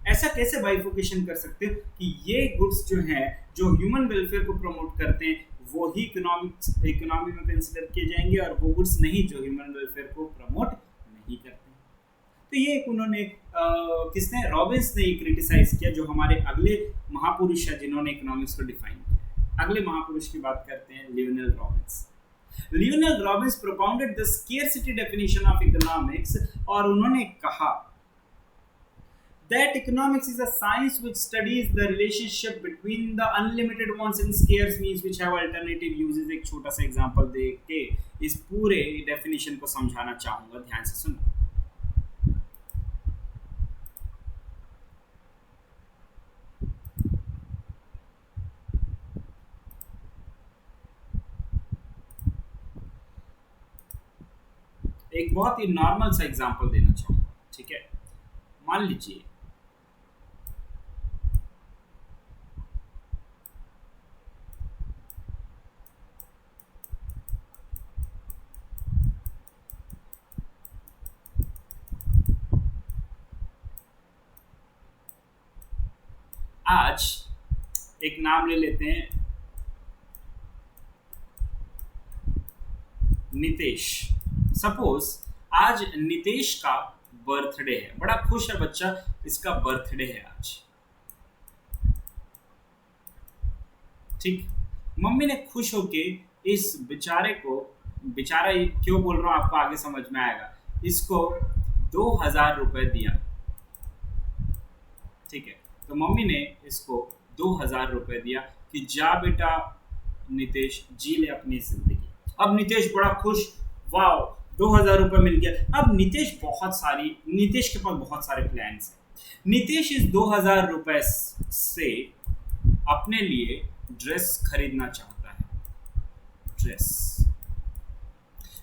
ऐसा कैसे बाइफोकेशन कर सकते हो कि ये गुड्स जो हैं जो ह्यूमन वेलफेयर को प्रमोट करते हैं वो ही इकोनॉमी में कंसिडर किए जाएंगे, और वो गुड्स नहीं जो ह्यूमन वेलफेयर को प्रमोट नहीं करते। तो ये एक उन्होंने किसने, रॉबिन्स ने क्रिटिसाइज किया, जो हमारे अगले महापुरुष है जिन्होंने इकोनॉमिक्स को डिफाइन किया। अगले महापुरुष की बात करते हैं, Lionel Robins. Lionel Robins propounded the scarcity definition of economics, और उन्होंने कहा that economics is a science which studies the relationship between the unlimited wants and scarce means which have alternative uses। एक छोटा सा एग्जांपल दे के इस पूरे डेफिनेशन को समझाना चाहूंगा, ध्यान से सुनो। एक बहुत ही नॉर्मल सा एग्जांपल देना चाहूंगा, ठीक है। मान लीजिए आज एक नाम ले लेते हैं, नितेश। सपोज आज नितेश का बर्थडे है, बड़ा खुश है बच्चा, इसका बर्थडे है आज, ठीक। मम्मी ने खुश होके इस बेचारे को, बेचारा क्यों बोल रहा हूं आपको आगे समझ में आएगा, इसको 2000 रुपए दिया, ठीक है। तो मम्मी ने इसको 2000 रुपए दिया कि जा बेटा नितेश, जी ले अपनी जिंदगी। अब नितेश बड़ा खुश, वाह 2000 रुपए मिल गया। अब नितेश के पास बहुत सारे प्लान्स हैं। नितेश इस 2000 रुपए से अपने लिए ड्रेस खरीदना चाहता है, ड्रेस।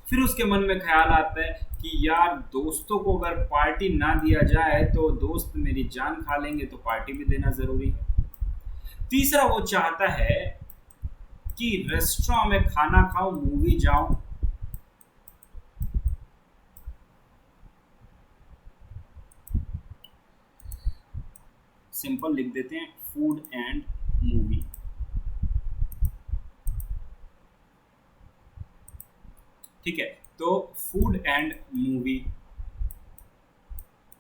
फिर उसके मन में ख्याल आता है कि यार दोस्तों को अगर पार्टी ना दिया जाए तो दोस्त मेरी जान खा लेंगे, तो पार्टी भी देना जरूरी है। तीसरा वो चाहता है कि रेस्टोरेंट में खाना खाऊं, मूवी जाऊं। सिंपल लिख देते हैं, फूड एंड मूवी। ठीक है, तो फूड एंड मूवी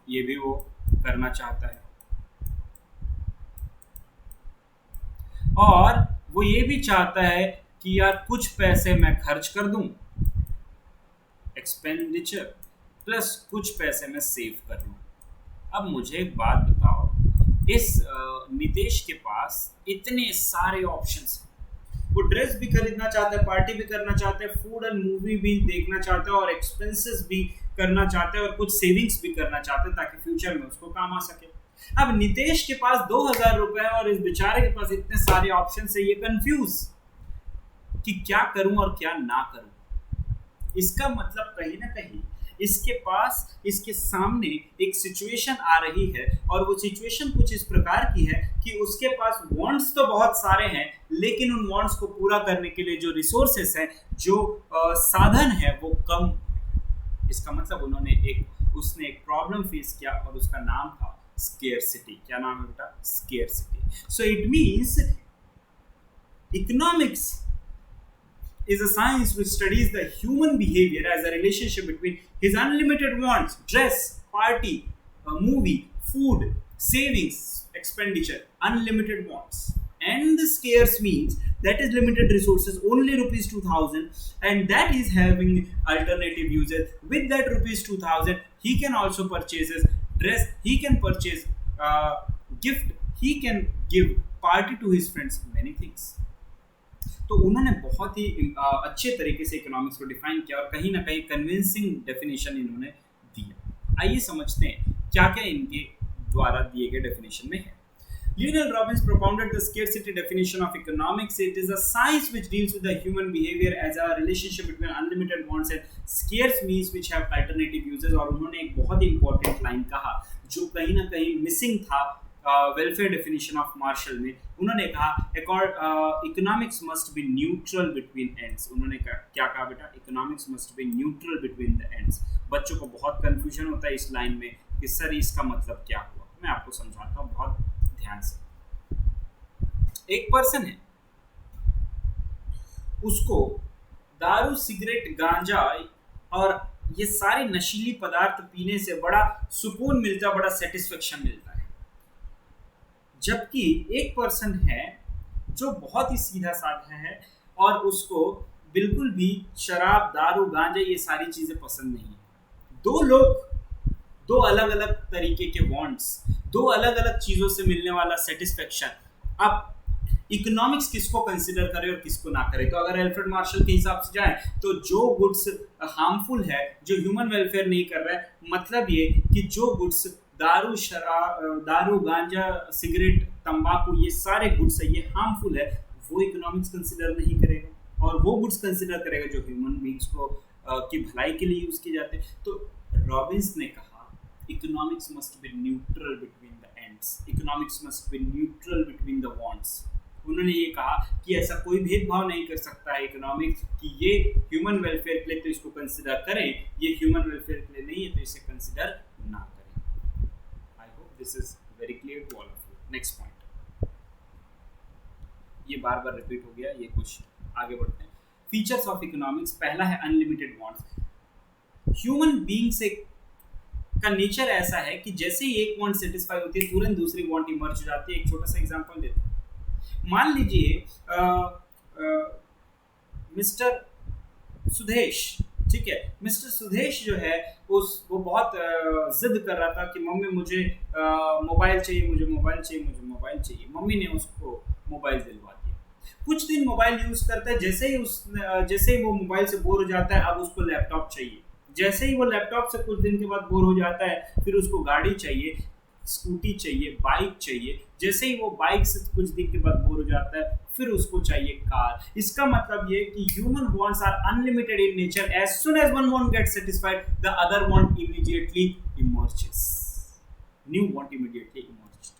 ये भी वो करना चाहता है। और वो ये भी चाहता है कि यार कुछ पैसे मैं खर्च कर दूं, एक्सपेंडिचर, प्लस कुछ पैसे मैं सेव कर लूं। अब मुझे एक बात बताओ, इस नितेश के पास इतने सारे ऑप्शंस हैं। वो ड्रेस भी खरीदना चाहता है, पार्टी भी करना चाहता है, फूड एंड मूवी भी देखना चाहता है, और एक्सपेंसेस भी करना चाहता है, और कुछ सेविंग्स भी करना चाहता है ताकि फ्यूचर में उसको काम आ सके। अब नितेश के पास 2000 रुपए है और इस बेचारे के पास इतने सारे ऑप्शन है, ये कंफ्यूज कि क्या करूं और क्या ना करूं। इसका मतलब कहीं ना कहीं इसके पास, इसके सामने एक सिचुएशन आ रही है, और वो सिचुएशन कुछ इस प्रकार की है कि उसके पास वांट्स तो बहुत सारे हैं, लेकिन उन वांट्स को पूरा करने के लिए जो रिसोर्सेस हैं, जो साधन है, वो कम। इसका मतलब उसने एक प्रॉब्लम फेस किया, और उसका नाम था स्केर्सिटी। क्या नाम है बेटा? Scarcity. So it means economics is a science which studies the human behavior as a relationship between his unlimited wants, dress, party, movie, food, savings, expenditure, unlimited wants. And the scarce means that is limited resources, only rupees 2000, and that is having alternative uses. With that rupees 2000, he can also purchase dress, he can purchase gift, he can give party to his friends, many things. तो उन्होंने बहुत ही अच्छे तरीके से इकोनॉमिक्स को डिफाइन किया, और कहीं ना कहीं कन्विंसिंग डेफिनेशन इन्होंने दिया। आइए समझते हैं क्या क्या इनके द्वारा दिए गए डेफिनेशन में है। Lionel Robbins propounded the scarcity definition of economics. It is a science which deals with the human behavior as a relationship between unlimited wants and scarce means which have alternative uses. और उन्होंने एक बहुत ही important line कहा जो कहीं ना कहीं मिसिंग था वेलफेयर डेफिनेशन ऑफ मार्शल में। उन्होंने कहा economics must be neutral between ends. उन्होंने क्या कहा बेटा? Economics must be neutral between the ends. बच्चों को बहुत कंफ्यूजन होता है इस लाइन में कि सर इसका मतलब क्या हुआ। मैं आपको समझाता हूँ बहुत ध्यान से। एक पर्सन है, उसको दारू, सिगरेट, गांजा और ये सारे नशीली पदार्थ पीने से बड़ा सुकून मिलता, बड़ा सेटिस्फेक्शन मिलता है। जबकि एक पर्सन है जो बहुत ही सीधा साधा है और उसको बिल्कुल भी शराब, दारू, गांजा ये सारी चीजें पसंद नहीं है। दो लोग, दो अलग अलग तरीके के वांट्स, दो अलग अलग चीजों से मिलने वाला सेटिस्फेक्शन। अब इकोनॉमिक्स किसको कंसिडर करे और किसको ना करे? तो अगर एल्फ्रेड मार्शल के हिसाब से जाए तो जो गुड्स हार्मफुल है, जो ह्यूमन वेलफेयर नहीं कर रहा है, मतलब ये कि जो गुड्स दारू, शराब, दारू, गांजा, सिगरेट, तंबाकू ये सारे गुड्स है, ये हार्मफुल है, वो इकोनॉमिक्स कंसिडर नहीं करेगा। और वो गुड्स कंसिडर करेगा जो ह्यूमन बींग्स को की भलाई के लिए यूज किए जाते हैं। तो रॉबिन्स ने कहा economics must be neutral between the ends, economics must be neutral between the wants. उन्होंने ये कहा कि ऐसा कोई भेदभाव नहीं कर सकता है इकोनॉमिक्स कि ये ह्यूमन वेलफेयर के लिए तो इसको कंसिडर करें, ये ह्यूमन वेलफेयर के लिए नहीं है तो इसे कंसिडर ना करें। I hope this is very clear to all of you. Next point, ये बार बार रिपीट हो गया, ये कुछ आगे बढ़ते हैं। फीचर्स ऑफ इकोनॉमिक्स, पहला है अनलिमिटेड वांट्स। ह्यूमन बीइंग से का नेचर ऐसा है कि जैसे ही एक वांट सेटिस्फाई होती है तुरंत दूसरी वांट इमर्ज हो जाती है। एक छोटा सा एग्जांपल देते हैं। मान लीजिए मिस्टर सुदेश, ठीक है, मिस्टर सुदेश जो है वो बहुत जिद कर रहा था कि मम्मी मुझे मोबाइल चाहिए, मुझे मोबाइल चाहिए, मुझे मोबाइल चाहिए। मम्मी ने उसको मोबाइल दिलवा दिया। कुछ दिन मोबाइल यूज करता है, जैसे ही वो मोबाइल से बोर हो जाता है अब उसको लैपटॉप चाहिए। जैसे ही वो लैपटॉप से कुछ दिन के बाद बोर हो जाता है फिर उसको गाड़ी चाहिए। स्कूटी चाहिए, बाइक चाहिए, जैसे ही वो बाइक से कुछ दिन के बाद बोर हो जाता है फिर उसको चाहिए कार। इसका मतलब ये कि human wants are unlimited in nature, as soon as one want get satisfied the other want immediately emerges, new want immediately emerge.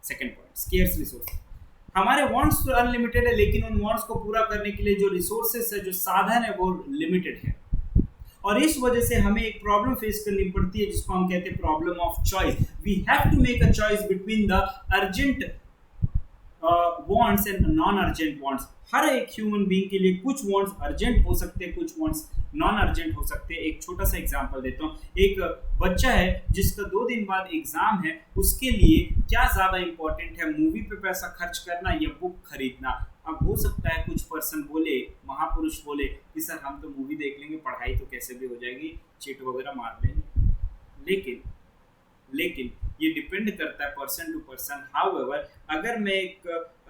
Second point, scarce resource. हमारे वांट्स तो अनलिमिटेड है लेकिन उन वांट्स को पूरा करने के लिए जो रिसोर्सेस है, जो साधन है वो लिमिटेड है, और इस वजह से हमें एक प्रॉब्लम फेस करनी पड़ती है जिसको हम कहते हैं problem of choice. We have to make a choice between the urgent wants and non urgent wants. हर एक ह्यूमन बीइंग के लिए कुछ वांट्स अर्जेंट हो सकते हैं, कुछ वांट्स नॉन अर्जेंट हो सकते हैं। एक छोटा सा एग्जांपल देता हूँ। एक बच्चा है जिसका 2 दिन बाद एग्जाम है, उसके लिए क्या ज़्यादा इंपॉर्टेंट है, मूवी पे पैसा खर्च करना या बुक खरीदना? अब हो सकता है कुछ पर्सन बोले, महापुरुष बोले कि सर हम तो मूवी देख लेंगे, पढ़ाई तो कैसे भी हो जाएगी, चीट वगैरह मार लेंगे। लेकिन ये डिपेंड करता है पर्सन टू पर्सन। हाउएवर अगर मैं एक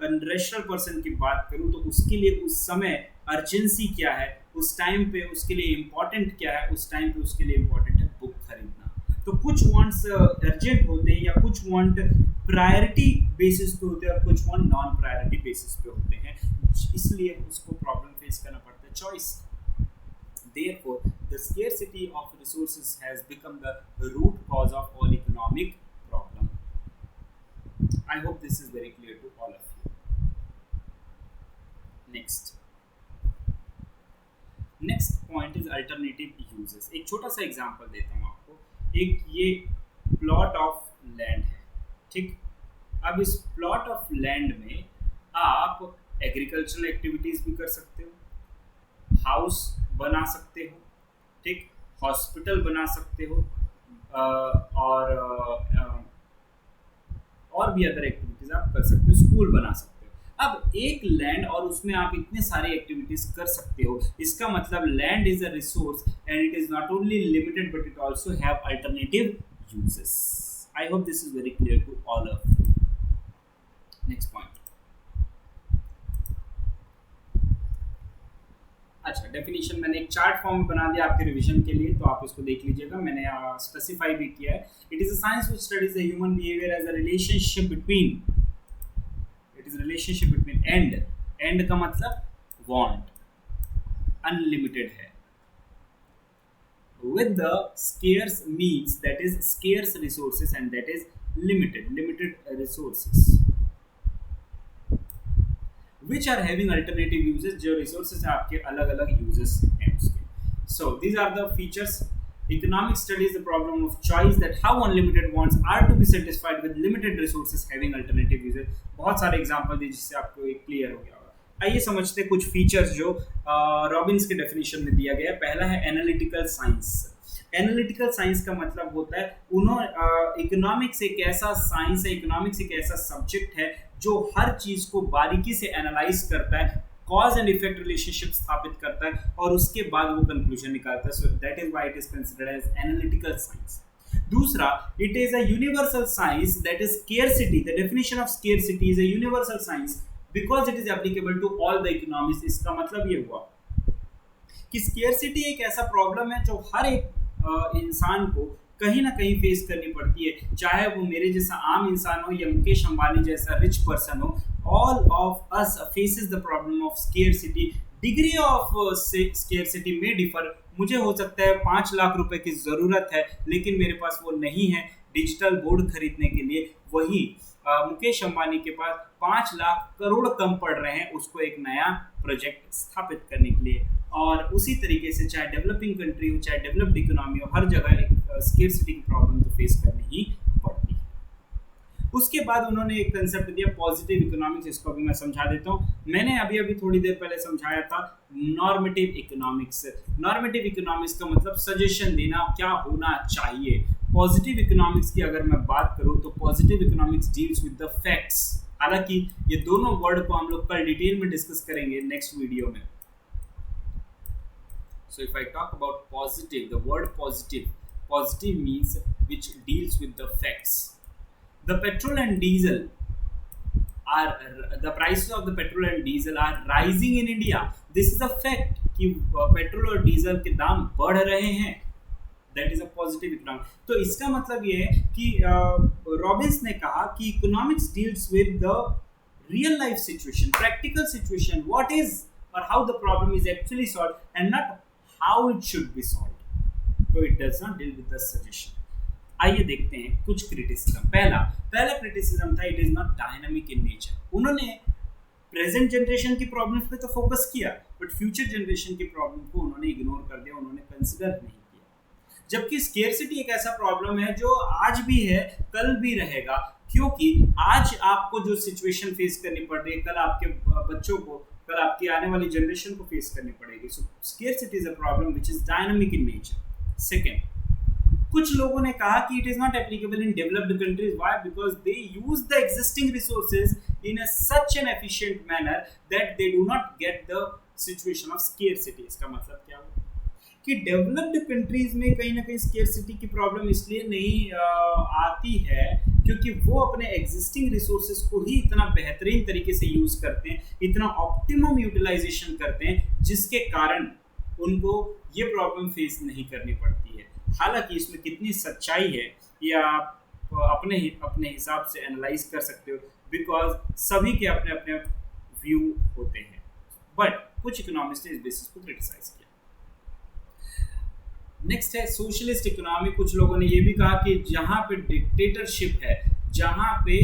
रेशनल पर्सन की बात करूं तो उसके लिए उस समय अर्जेंसी क्या है, उस टाइम पे उसके लिए इम्पोर्टेंट क्या है, उस टाइम पे उसके लिए इम्पोर्टेंट है बुक खरीदना। तो कुछ वांट्स अर्जेंट होते हैं या कुछ वांट प्रायोरिटी बेसिस पे होते हैं और कुछ वांट नॉन प्रायोरिटी बेसिस पे होते हैं, इसलिए उसको प्रॉब्लम फेस करना पड़ता है, choice. Therefore, the scarcity of resources has become the root cause of all economic problem. I hope this is very clear to all of you. Next point is alternative uses. एक छोटा सा एग्जांपल देता हूँ आपको। एक ये प्लॉट ऑफ लैंड है, ठीक। अब इस प्लॉट ऑफ लैंड में आप एग्रीकल्चरल एक्टिविटीज भी कर सकते हो, हाउस बना सकते हो, ठीक, हॉस्पिटल बना सकते हो, और भी अदर एक्टिविटीज आप कर सकते हो, स्कूल बना सकते हो। अब एक लैंड और उसमें आप इतने सारे एक्टिविटीज कर सकते हो, इसका मतलब land is a resource and it is not only limited but it also have alternative uses. I hope this is very clear to all of you. Next point. अच्छा, डेफिनेशन मैंने एक चार्ट फॉर्म में बना दिया आपके रिवीजन के लिए, तो आप इसको देख लीजिएगा। मैंने स्पेसिफाई भी किया है। It is a science which studies the human behaviour as a relationship between, it is relationship between end का मतलब वांट, अनलिमिटेड है, with the scarce means, that is scarce resources, and that is limited resources which are having alternative uses। जो resources हैं आपके अलग अलग uses हैं उसके। So these are the features। Economic studies the problem of choice, that how unlimited wants are to be satisfied with limited resources having alternative uses। बहुत सारे एग्जाम्पल दिए जिससे आपको एक क्लियर हो गया होगा। आइए समझते हैं कुछ फीचर्स जो रॉबिन्स के डेफिनेशन में दिया गया है। पहला है एनालिटिकल साइंस। एनालिटिकल साइंस का मतलब होता है इकोनॉमिक्स एक ऐसा साइंस है, इकोनॉमिक्स एक ऐसा सब्जेक्ट है जो हर चीज को बारीकी से एनालाइज करता है, कॉज एंड इफेक्ट रिलेशनशिप स्थापित करता है और उसके बाद वो कंक्लूजन निकालता है। So that is why it is considered as analytical science. दूसरा, it is a universal science, that is scarcity. The definition of scarcity is a universal science because it is applicable to all the economics. इसका मतलब ये हुआ कि स्केर्सिटी एक ऐसा प्रॉब्लम है जो हर एक इंसान को कहीं ना कहीं फेस करनी पड़ती है, चाहे वो मेरे जैसा आम इंसान हो या मुकेश अंबानी जैसा रिच पर्सन हो। All of us faces the problem of scarcity. Degree of scarcity में डिफर। मुझे हो सकता है 5 लाख रुपए की ज़रूरत है लेकिन मेरे पास वो नहीं है डिजिटल बोर्ड खरीदने के लिए, वही मुकेश अंबानी के पास 5 लाख करोड़ कम पड़ रहे हैं उसको एक नया प्रोजेक्ट स्थापित करने के लिए। और उसी तरीके से चाहे डेवलपिंग कंट्री हो चाहे डेवलप्ड इकोनॉमी हो, हर जगह एक स्केर्सिटी की प्रॉब्लम तो फेस करनी ही पड़ती है। उसके बाद उन्होंने एक कंसेप्ट दिया पॉजिटिव इकोनॉमिक्स, इसको भी मैं समझा देता हूँ। मैंने अभी थोड़ी देर पहले समझाया था नॉर्मेटिव इकोनॉमिक्स। नॉर्मेटिव इकोनॉमिक्स का मतलब सजेशन देना, क्या होना चाहिए। पॉजिटिव इकोनॉमिक्स की अगर मैं बात करूँ तो positive economics deals with the facts. हालांकि ये दोनों वर्ड को हम लोग कल डिटेल में डिस्कस करेंगे नेक्स्ट वीडियो में। So if I talk about positive, the word positive means which deals with the facts. The petrol and diesel are, the prices of the petrol and diesel are rising in India. This is a fact कि पेट्रोल और डीजल के दाम बढ़ रहे हैं। That is a positive economic. तो इसका मतलब ये है कि रॉबिन्स ने कहा कि economics deals with the real life situation, practical situation, what is or how the problem is actually solved and not how it should be solved. So it does not deal with the suggestion. आइए देखते हैं कुछ क्रिटिसिज्म। पहला क्रिटिसिज्म था it is not dynamic in nature. उन्होंने प्रेजेंट जनरेशन की प्रॉब्लम्स पे तो फोकस किया, बट फ्यूचर जनरेशन की प्रॉब्लम को उन्होंने इग्नोर कर दिया, उन्होंने कंसिडर नहीं किया। जबकि स्केर्सिटी एक ऐसा प्रॉब्लम है जो आज भी है, कल भी रहेगा, क्योंकि आज आपको जो सिचुएशन फेस करनी पड़ रही है, कल आपके बच्चों को, कल आपकी आने वाली जनरेशन को फेस करनी पड़ेगी। So scarcity is a problem which is dynamic in nature. Second, कुछ लोगों ने कहा कि it is not applicable in developed countries. Why? Because they use the existing resources in a such an efficient manner that they do not get the situation of scarcity. इसका मतलब क्या हुआ कि डेवलप्ड कंट्रीज में कहीं ना कहीं स्केर्सिटी की प्रॉब्लम इसलिए नहीं आती है क्योंकि वो अपने एग्जिस्टिंग रिसोर्सेज को ही इतना बेहतरीन तरीके से यूज करते हैं, इतना ऑप्टिमम यूटिलाइजेशन करते हैं, जिसके कारण उनको ये प्रॉब्लम फेस नहीं करनी पड़ती है। हालांकि इसमें कितनी सच्चाई है ये आप अपने हिसाब से एनालाइज कर सकते हो, बिकॉज सभी के अपने अपने व्यू होते हैं, बट कुछ इकोनॉमिस्ट ने इस बेसिस को क्रिटिसाइज किया। नेक्स्ट है सोशलिस्ट इकोनॉमी। कुछ लोगों ने ये भी कहा कि जहाँ पे डिक्टेटरशिप है, जहाँ पे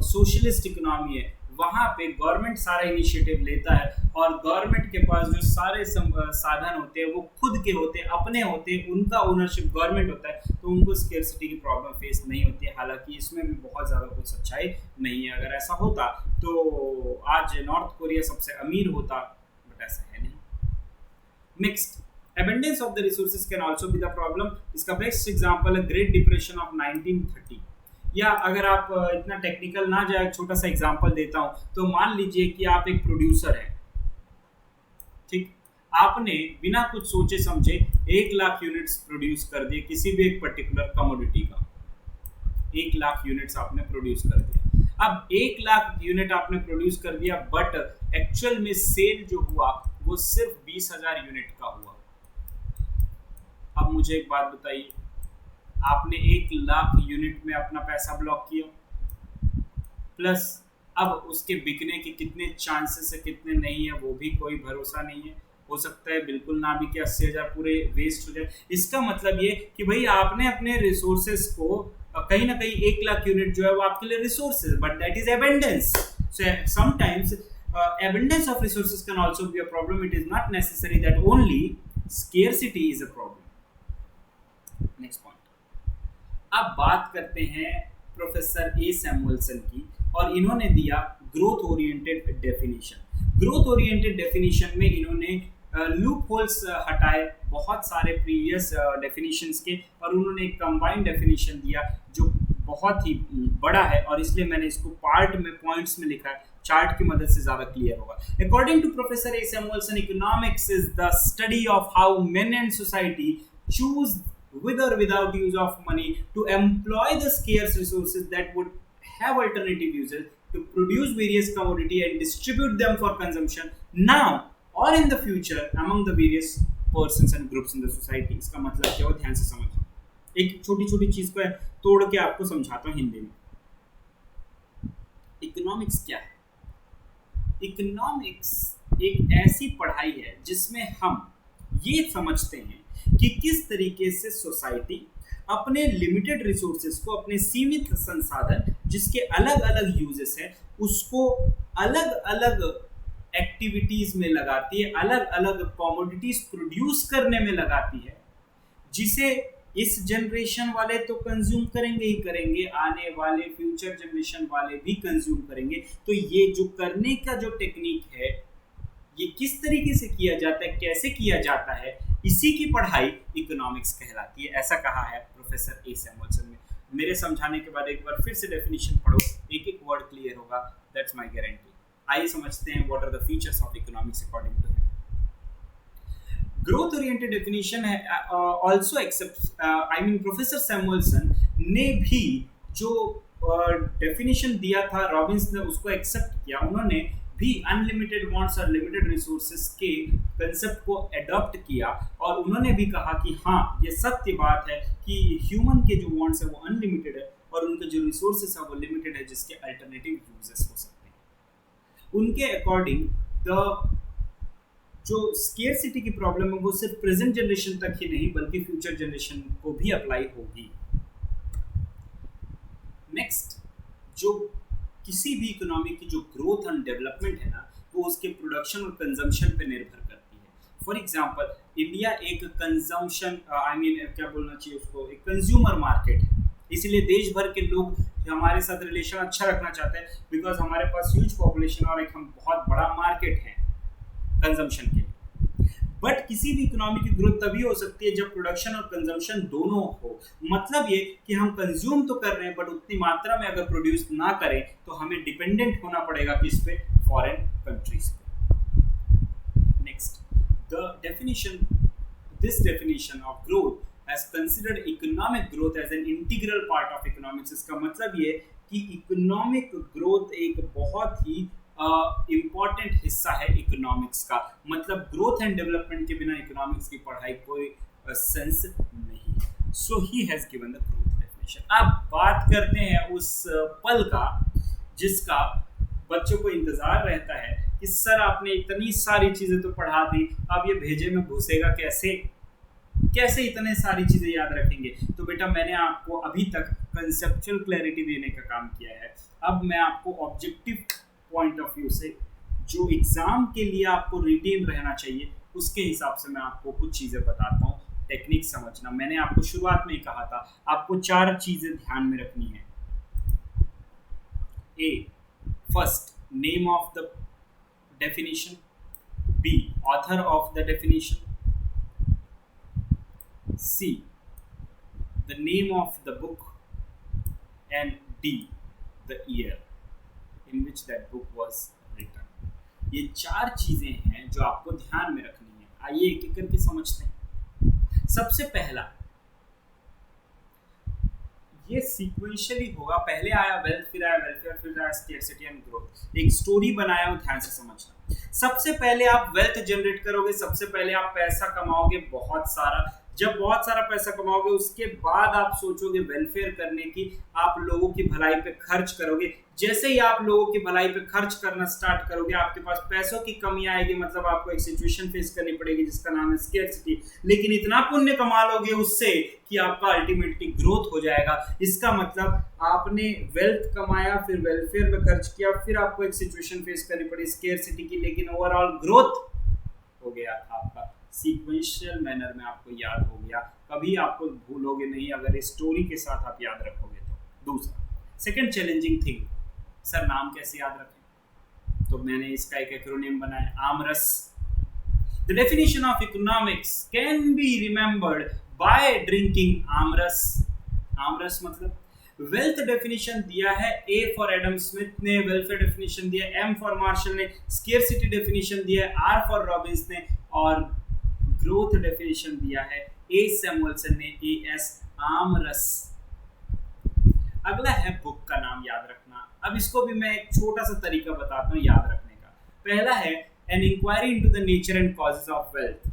सोशलिस्ट इकोनॉमी है, वहाँ पे गवर्नमेंट सारा इनिशिएटिव लेता है और गवर्नमेंट के पास जो सारे साधन होते हैं वो खुद के होते हैं, अपने होते हैं, उनका ओनरशिप गवर्नमेंट होता है, तो उनको स्केर्सिटी की प्रॉब्लम फेस नहीं होती है। हालांकि इसमें भी बहुत ज़्यादा कुछ सच्चाई नहीं है। अगर ऐसा होता तो आज नॉर्थ कोरिया सबसे अमीर होता, बट ऐसा है नहीं। Next, abundance of the resources can also be the problem. इसका बेस्ट एग्जांपल है ग्रेट डिप्रेशन ऑफ 1930। या अगर आप इतना टेक्निकल ना जाए, छोटा सा एग्जांपल देता हूँ, तो मान लीजिए कि आप एक प्रोड्यूसर हैं, ठीक, आपने बिना कुछ सोचे समझे 1 लाख यूनिट्स प्रोड्यूस कर दिए किसी भी एक पर्टिकुलर कमोडिटी का। 1 लाख यूनिट्स आपने प्रोड्यूस कर दिया। अब 1 लाख यूनिट आपने प्रोड्यूस कर दिया, बट एक्चुअल में सेल जो हुआ वो सिर्फ 20,000 यूनिट का हुआ। अब मुझे एक बात बताइए, आपने 1 लाख यूनिट में अपना पैसा ब्लॉक किया, प्लस अब उसके बिकने के कितने चांसेस है, कितने नहीं है, वो भी कोई भरोसा नहीं है। हो सकता है बिल्कुल ना बिके, 80,000 पूरे वेस्ट हो जाए। इसका मतलब ये कि भाई आपने अपने रिसोर्सेज को कहीं ना कहीं 1 लाख यूनिट जो है वो आपके लिए resources, but that is abundance. So sometimes abundance of resources can also be a problem. It is not necessary that only scarcity is a problem. Next point, अब बात करते हैं प्रोफेसर ए सैमुअल्सन की, और इन्होंने दिया growth oriented definition. Growth oriented definition में इन्होंने लूप होल्स हटाए बहुत सारे प्रीवियस डेफिनेशंस के, और उन्होंने एक कंबाइंड डेफिनेशन दिया जो बहुत ही बड़ा है, और इसलिए मैंने इसको पार्ट में पॉइंट्स में लिखा है, चार्ट की मदद से ज्यादा क्लियर होगा। According to professor A Samuelson, economics is the study of how men and society choose with or without use of money to employ the scarce resources that would have alternative uses to produce various commodity and distribute them for consumption now or in the future among the various persons and groups in the society। इसका मतलब क्या हो, ध्यान से समझिए। एक छोटी छोटी चीज को तोड़ के आपको समझाता हूँ हिंदी में। इकोनॉमिक्स क्या है? इकोनॉमिक्स एक ऐसी पढ़ाई है जिसमें हम ये समझते हैं कि किस तरीके से सोसाइटी अपने लिमिटेड रिसोर्सेज को, अपने सीमित संसाधन जिसके अलग अलग यूजेस हैं, उसको अलग अलग एक्टिविटीज में लगाती है, अलग अलग कमोडिटीज प्रोड्यूस करने में लगाती है, जिसे इस जनरेशन वाले तो कंज्यूम करेंगे ही करेंगे, आने वाले फ्यूचर जनरेशन वाले भी कंज्यूम करेंगे। तो ये जो करने का जो टेक्निक है, ये किस तरीके से किया जाता है, कैसे किया जाता है, इसी की पढ़ाई इकोनॉमिक्स कहलाती है, ऐसा कहा है प्रोफेसर ए सैमुअल्सन ने। मेरे समझाने के बाद एक बार फिर से डेफिनेशन पढ़ो, एक एक वर्ड क्लियर होगा, दैट्स माय गारंटी। आइए समझते हैं what are the features of economics according to him. Growth oriented definition है also accept, I mean professor Samuelson ने भी जो डेफिनेशन दिया था रॉबिन्स ने उसको एक्सेप्ट किया। उन्होंने भी अनलिमिटेड वांट्स और लिमिटेड रिसोर्सेस के कंसेप्ट को अडॉप्ट किया और उन्होंने भी कहा कि हाँ, ये सत्य बात है कि ह्यूमन के जो वांट्स है वो अनलिमिटेड है और उनके जो रिसोर्सेस है वो लिमिटेड है, जिसके अल्टरनेटिव यूजेस हो सकते हैं। उनके अकॉर्डिंग द जो स्केर्सिटी की प्रॉब्लम है वो सिर्फ प्रेजेंट जनरेशन तक ही नहीं बल्कि फ्यूचर जनरेशन को भी अप्लाई होगी। नेक्स्ट, जो किसी भी इकोनॉमी की जो ग्रोथ एंड डेवलपमेंट है ना, वो उसके प्रोडक्शन और कंजम्पशन पे निर्भर करती है। फॉर एग्जांपल, इंडिया एक कंजम्पशन क्या बोलना चाहिए उसको, एक कंज्यूमर मार्केट है, इसलिए देश भर के लोग हमारे साथ रिलेशन अच्छा रखना चाहते हैं बिकॉज हमारे पास ह्यूज पॉपुलेशन और एक हम बहुत बड़ा मार्केट है कंजम्पशन के लिए। बट किसी भी इकोनॉमी की ग्रोथ तभी हो सकती है जब प्रोडक्शन और कंजम्पशन दोनों हो। मतलब ये कि हम कंज्यूम तो कर रहे हैं बट उतनी मात्रा में अगर प्रोड्यूस ना करें तो हमें डिपेंडेंट होना पड़ेगा किस पे, फॉरेन कंट्रीज पे। Next, this definition of growth has considered economic growth as an integral part of economics। इसका मतलब ये कि इकोनॉमिक ग्रोथ एक बहुत ही इम्पॉर्टेंट हिस्सा है इकोनॉमिक्स का। मतलब ग्रोथ एंड डेवलपमेंट के बिना इकोनॉमिक्स की पढ़ाई कोई सेंस नहीं। So he has given the growth definition. अब बात करते हैं उस पल का जिसका बच्चों को इंतजार रहता है कि सर आपने इतनी सारी चीजें तो पढ़ा दी, अब ये भेजे में घुसेगा कैसे इतने सारी चीजें याद रखेंगे। तो बेटा मैंने आपको अभी तक कंसेप्चुअल क्लैरिटी देने का काम किया है, अब मैं आपको ऑब्जेक्टिव पॉइंट ऑफ व्यू से जो एग्जाम के लिए आपको रिटेन रहना चाहिए उसके हिसाब से मैं आपको कुछ चीजें बताता हूँ। टेक्निक समझना, मैंने आपको शुरुआत में ही कहा था आपको 4 चीजें ध्यान में रखनी है। A, first, name of the definition. B, author of the definition. C, the name of the book, and D, the year in which that book was written। ये 4 चीजें हैं जो आपको ध्यान में रखनी है। आइए एक एक करके समझते हैं। सबसे पहला, ये सीक्वेंशियली होगा, पहले आया वेल्थ, फिर आया वेलफेयर, फिर आया स्केर्सिटी एंड ग्रोथ। एक स्टोरी बनाया हूं, ध्यान से समझना। सबसे पहले आप वेल्थ जनरेट करोगे, सबसे पहले आप पैसा कमाओगे बहुत सारा। जब बहुत सारा पैसा कमाओगे उसके बाद आप सोचोगे वेलफेयर करने की, आप लोगों की भलाई पे खर्च करोगे। जैसे ही आप लोगों की भलाई पे खर्च करना स्टार्ट करोगे आपके पास पैसों की कमी आएगी, मतलब आपको एक सिचुएशन फेस करनी पड़ेगी जिसका नाम है स्केर्सिटी। लेकिन इतना पुण्य कमा लोगे उससे कि आपका अल्टीमेटली ग्रोथ हो जाएगा। इसका मतलब आपने वेल्थ कमाया, फिर वेलफेयर पे खर्च किया, फिर आपको एक सिचुएशन फेस करनी पड़ी स्केर्सिटी की, लेकिन ओवरऑल ग्रोथ हो गया आपका। सीक्वेंशियल मैनर में आपको याद हो गया, कभी आपको भूलोगे नहीं अगर इस स्टोरी के साथ आप याद रखोगे तो। दूसरा, सेकंड चैलेंजिंग थिंग, सर नाम कैसे याद रखें? तो मैंने इसका एक एक्रोनिम बनाया, aamras. The definition of economics can be remembered by drinking aamras. Aamras मतलब वेल्थ डेफिनेशन दिया है ए फॉर एडम स्मिथ ने, वेलफेयर डेफिनेशन दिया एम फॉर मार्शल ने, स्केर्सिटी डेफिनेशन दिया है आर फॉर रॉबिन्स ने, और ग्रोथ डेफिनेशन दिया है ए सैमुअलसन ने, ए एस आमरस। अगला है बुक का नाम याद रखना। अब इसको भी मैं एक छोटा सा तरीका बताता हूँ याद रखने का। पहला है an inquiry into the nature and causes of wealth.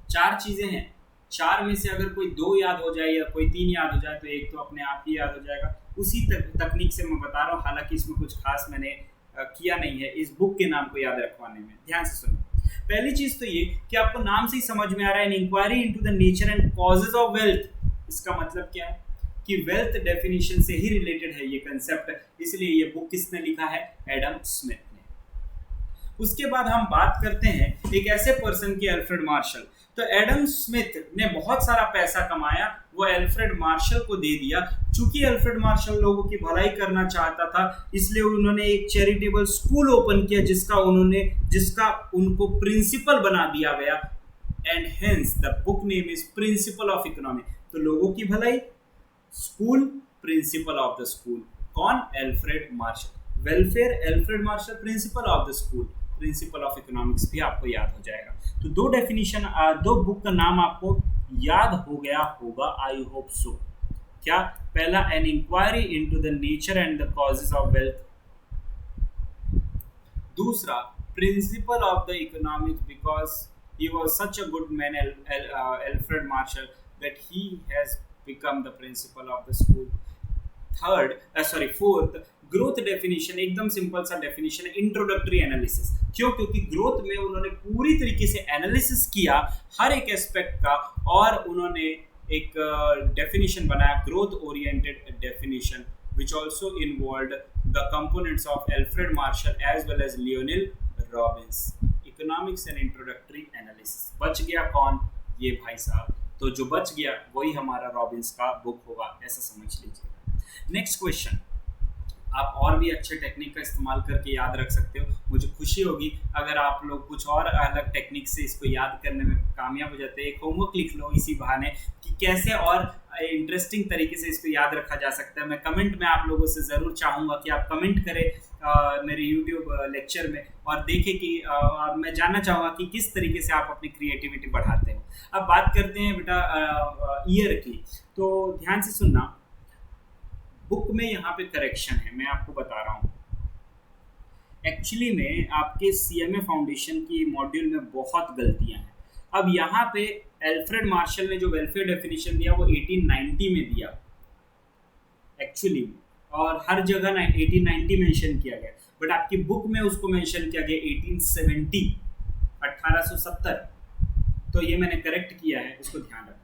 4 चीजें हैं, 4 में से अगर कोई 2 याद हो जाए या कोई 3 याद हो जाए तो एक तो अपने आप ही याद हो जाएगा। उसी तकनीक से मैं बता रहा हूँ, हालांकि इसमें कुछ खास मैंने किया नहीं है इस बुक के नाम को याद रखवाने में। ध्यान से सुनो। पहली चीज तो ये कि आपको नाम से ही समझ में आ रहा है, an inquiry into the nature and causes of wealth. इसका मतलब क्या है कि वेल्थ डेफिनेशन से ही रिलेटेड है ये कंसेप्ट, इसलिए ये बुक किसने लिखा है? एडम स्मिथ ने। उसके बाद हम बात करते हैं एक ऐसे पर्सन की, अल्फ्रेड मार्शल। तो एडम स्मिथ ने बहुत सारा पैसा कमाया, वो अल्फ्रेड मार्शल को दे दिया। चूंकि अल्फ्रेड मार्शल लोगों की भलाई करना चाहता था इसलिए उन्होंने एक चैरिटेबल स्कूल ओपन किया जिसका उनको प्रिंसिपल बना दिया गया, and hence the book name is principle of economy. तो लोगों की भलाई, school, principal of the school. कौन? Alfred Marshall. Welfare, Alfred Marshall, principal of the school, principal of economics भी आपको याद हो जाएगा। तो 2 डेफिनेशन, 2 बुक का नाम आपको याद हो गया होगा, आई होप सो। क्या? पहला an inquiry into the nature and the causes of wealth, दूसरा, principle of the economics, because he was such a good man, Alfred Marshall, that he has become the principal of the school. Fourth, growth definition एकदम सिंपल सा डेफिनेशन है, इंट्रोडक्टरी एनालिसिस। क्यों? क्योंकि ग्रोथ में उन्होंने पूरी तरीके से एनालिसिस किया हर एक एस्पेक्ट का, और उन्होंने एक डेफिनेशन बनाया, growth oriented definition, which also involved the components of Alfred Marshall as well as Lionel Robbins. Economics and Introductory Analysis। बच गया कौन? ये भाई साहब। तो जो बच गया वही हमारा रॉबिन्स का बुक होगा, ऐसा समझ लीजिएगा। नेक्स्ट क्वेश्चन, आप और भी अच्छे टेक्निक का इस्तेमाल करके याद रख सकते हो। मुझे खुशी होगी अगर आप लोग कुछ और अलग टेक्निक से इसको याद करने में कामयाब हो जाते हैं। एक होमवर्क लिख लो इसी बहाने कि कैसे और इंटरेस्टिंग तरीके से इसको याद रखा जा सकता है। मैं कमेंट में आप लोगों से ज़रूर चाहूँगा कि आप कमेंट करें मेरे यूट्यूब लेक्चर में, और देखें कि और मैं जानना चाहूँगा कि किस तरीके से आप अपनी क्रिएटिविटी बढ़ाते हो। अब बात करते हैं बेटा ईयर की, तो ध्यान से सुनना। बुक में यहाँ पे करेक्शन है, मैं आपको बता रहा हूँ। एक्चुअली में आपके सीएमए फाउंडेशन की मॉड्यूल में बहुत गलतियाँ हैं। अब यहाँ पे एल्फ्रेड मार्शल ने जो वेलफेयर डेफिनेशन दिया वो 1890 में दिया एक्चुअली, और हर जगह ना 1890 मेंशन किया गया, बट आपकी बुक में उसको मेंशन किया गया 1870, 1870। तो ये मैंने करेक्ट किया है, इसको ध्यान रखना।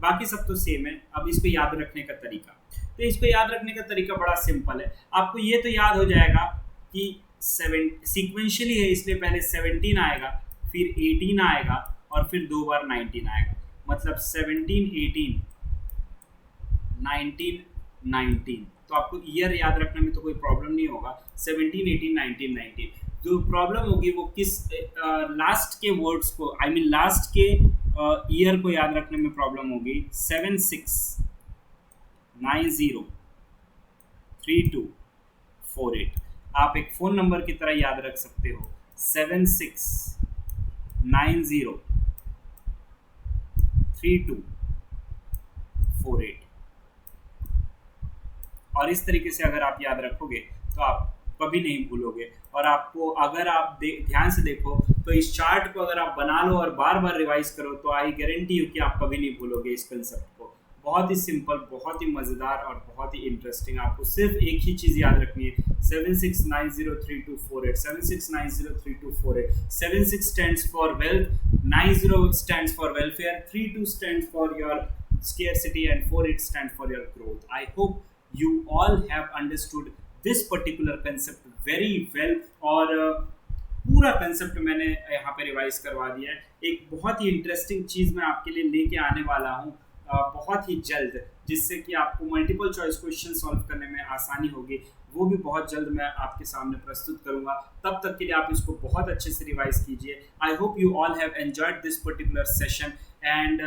बाकी सब तो सेम है। अब इसको याद रखने का तरीका, तो इसको याद रखने का तरीका बड़ा सिंपल है। आपको ये तो याद हो जाएगा कि सीक्वेंशियली है, इसलिए पहले 17 आएगा, फिर 18 आएगा, और फिर 2 बार 19 आएगा। मतलब 17, 18, 19, 19। तो आपको ईयर याद रखने में तो कोई प्रॉब्लम नहीं होगा। 17, 18, 19, 19। जो प्रॉब्लम होगी वो किस लास्ट के वर्ड्स को, आई मीन लास्ट के ईयर को याद रखने में प्रॉब्लम होगी। 76903248। आप एक फ़ोन नंबर की तरह याद रख सकते हो, 76903248। और इस तरीके से अगर आप याद रखोगे तो आप कभी नहीं भूलोगे। और आपको अगर आप ध्यान से देखो तो इस चार्ट को अगर आप बना लो और बार बार रिवाइज करो तो आई गारंटी यू कि आप कभी नहीं भूलोगे इस कंसेप्ट को। बहुत ही सिंपल, बहुत ही मज़ेदार और बहुत ही इंटरेस्टिंग। आपको सिर्फ एक ही चीज़ याद रखनी है, 76903248, 76903248। 76 stands for wealth, 90 stands for welfare, 32 stands for your scarcity, and 48 stands for your growth. I hope you all have understood this particular concept very well, और पूरा कंसेप्ट मैंने यहाँ पे रिवाइज करवा दिया है। एक बहुत ही इंटरेस्टिंग चीज़ मैं आपके लिए लेके आने वाला हूँ बहुत ही जल्द, जिससे कि आपको मल्टीपल चॉइस क्वेश्चन सॉल्व करने में आसानी होगी। वो भी बहुत जल्द मैं आपके सामने प्रस्तुत करूँगा। तब तक के लिए आप इसको बहुत अच्छे से रिवाइज कीजिए। I hope you all have enjoyed this particular session, and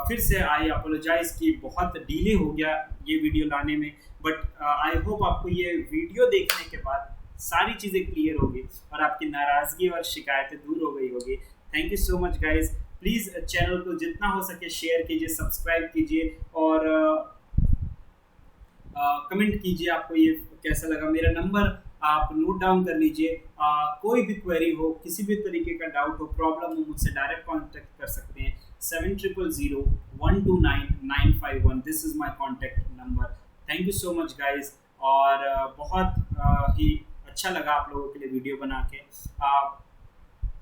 फिर से आई अपोलोजाइज कि बहुत डिले हो गया ये वीडियो लाने में, बट आई होप आपको ये वीडियो देखने के बाद सारी चीज़ें क्लियर होगी और आपकी नाराज़गी और शिकायतें दूर हो गई होगी। Thank you so much guys. Please channel को जितना हो सके शेयर कीजिए, सब्सक्राइब कीजिए, और कमेंट कीजिए आपको ये कैसा लगा। मेरा नंबर आप नोट डाउन कर लीजिए। कोई भी क्वेरी हो, किसी भी तरीके का डाउट हो, प्रॉब्लम हो, मुझसे डायरेक्ट कॉन्टेक्ट कर सकते हैं। 7000129951। This is my contact number. Thank you so much guys, और बहुत ही अच्छा लगा आप लोगों के लिए वीडियो बना के। आप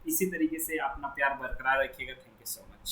इसी तरीके से अपना प्यार बरकरार रखिएगा। Thank you so much.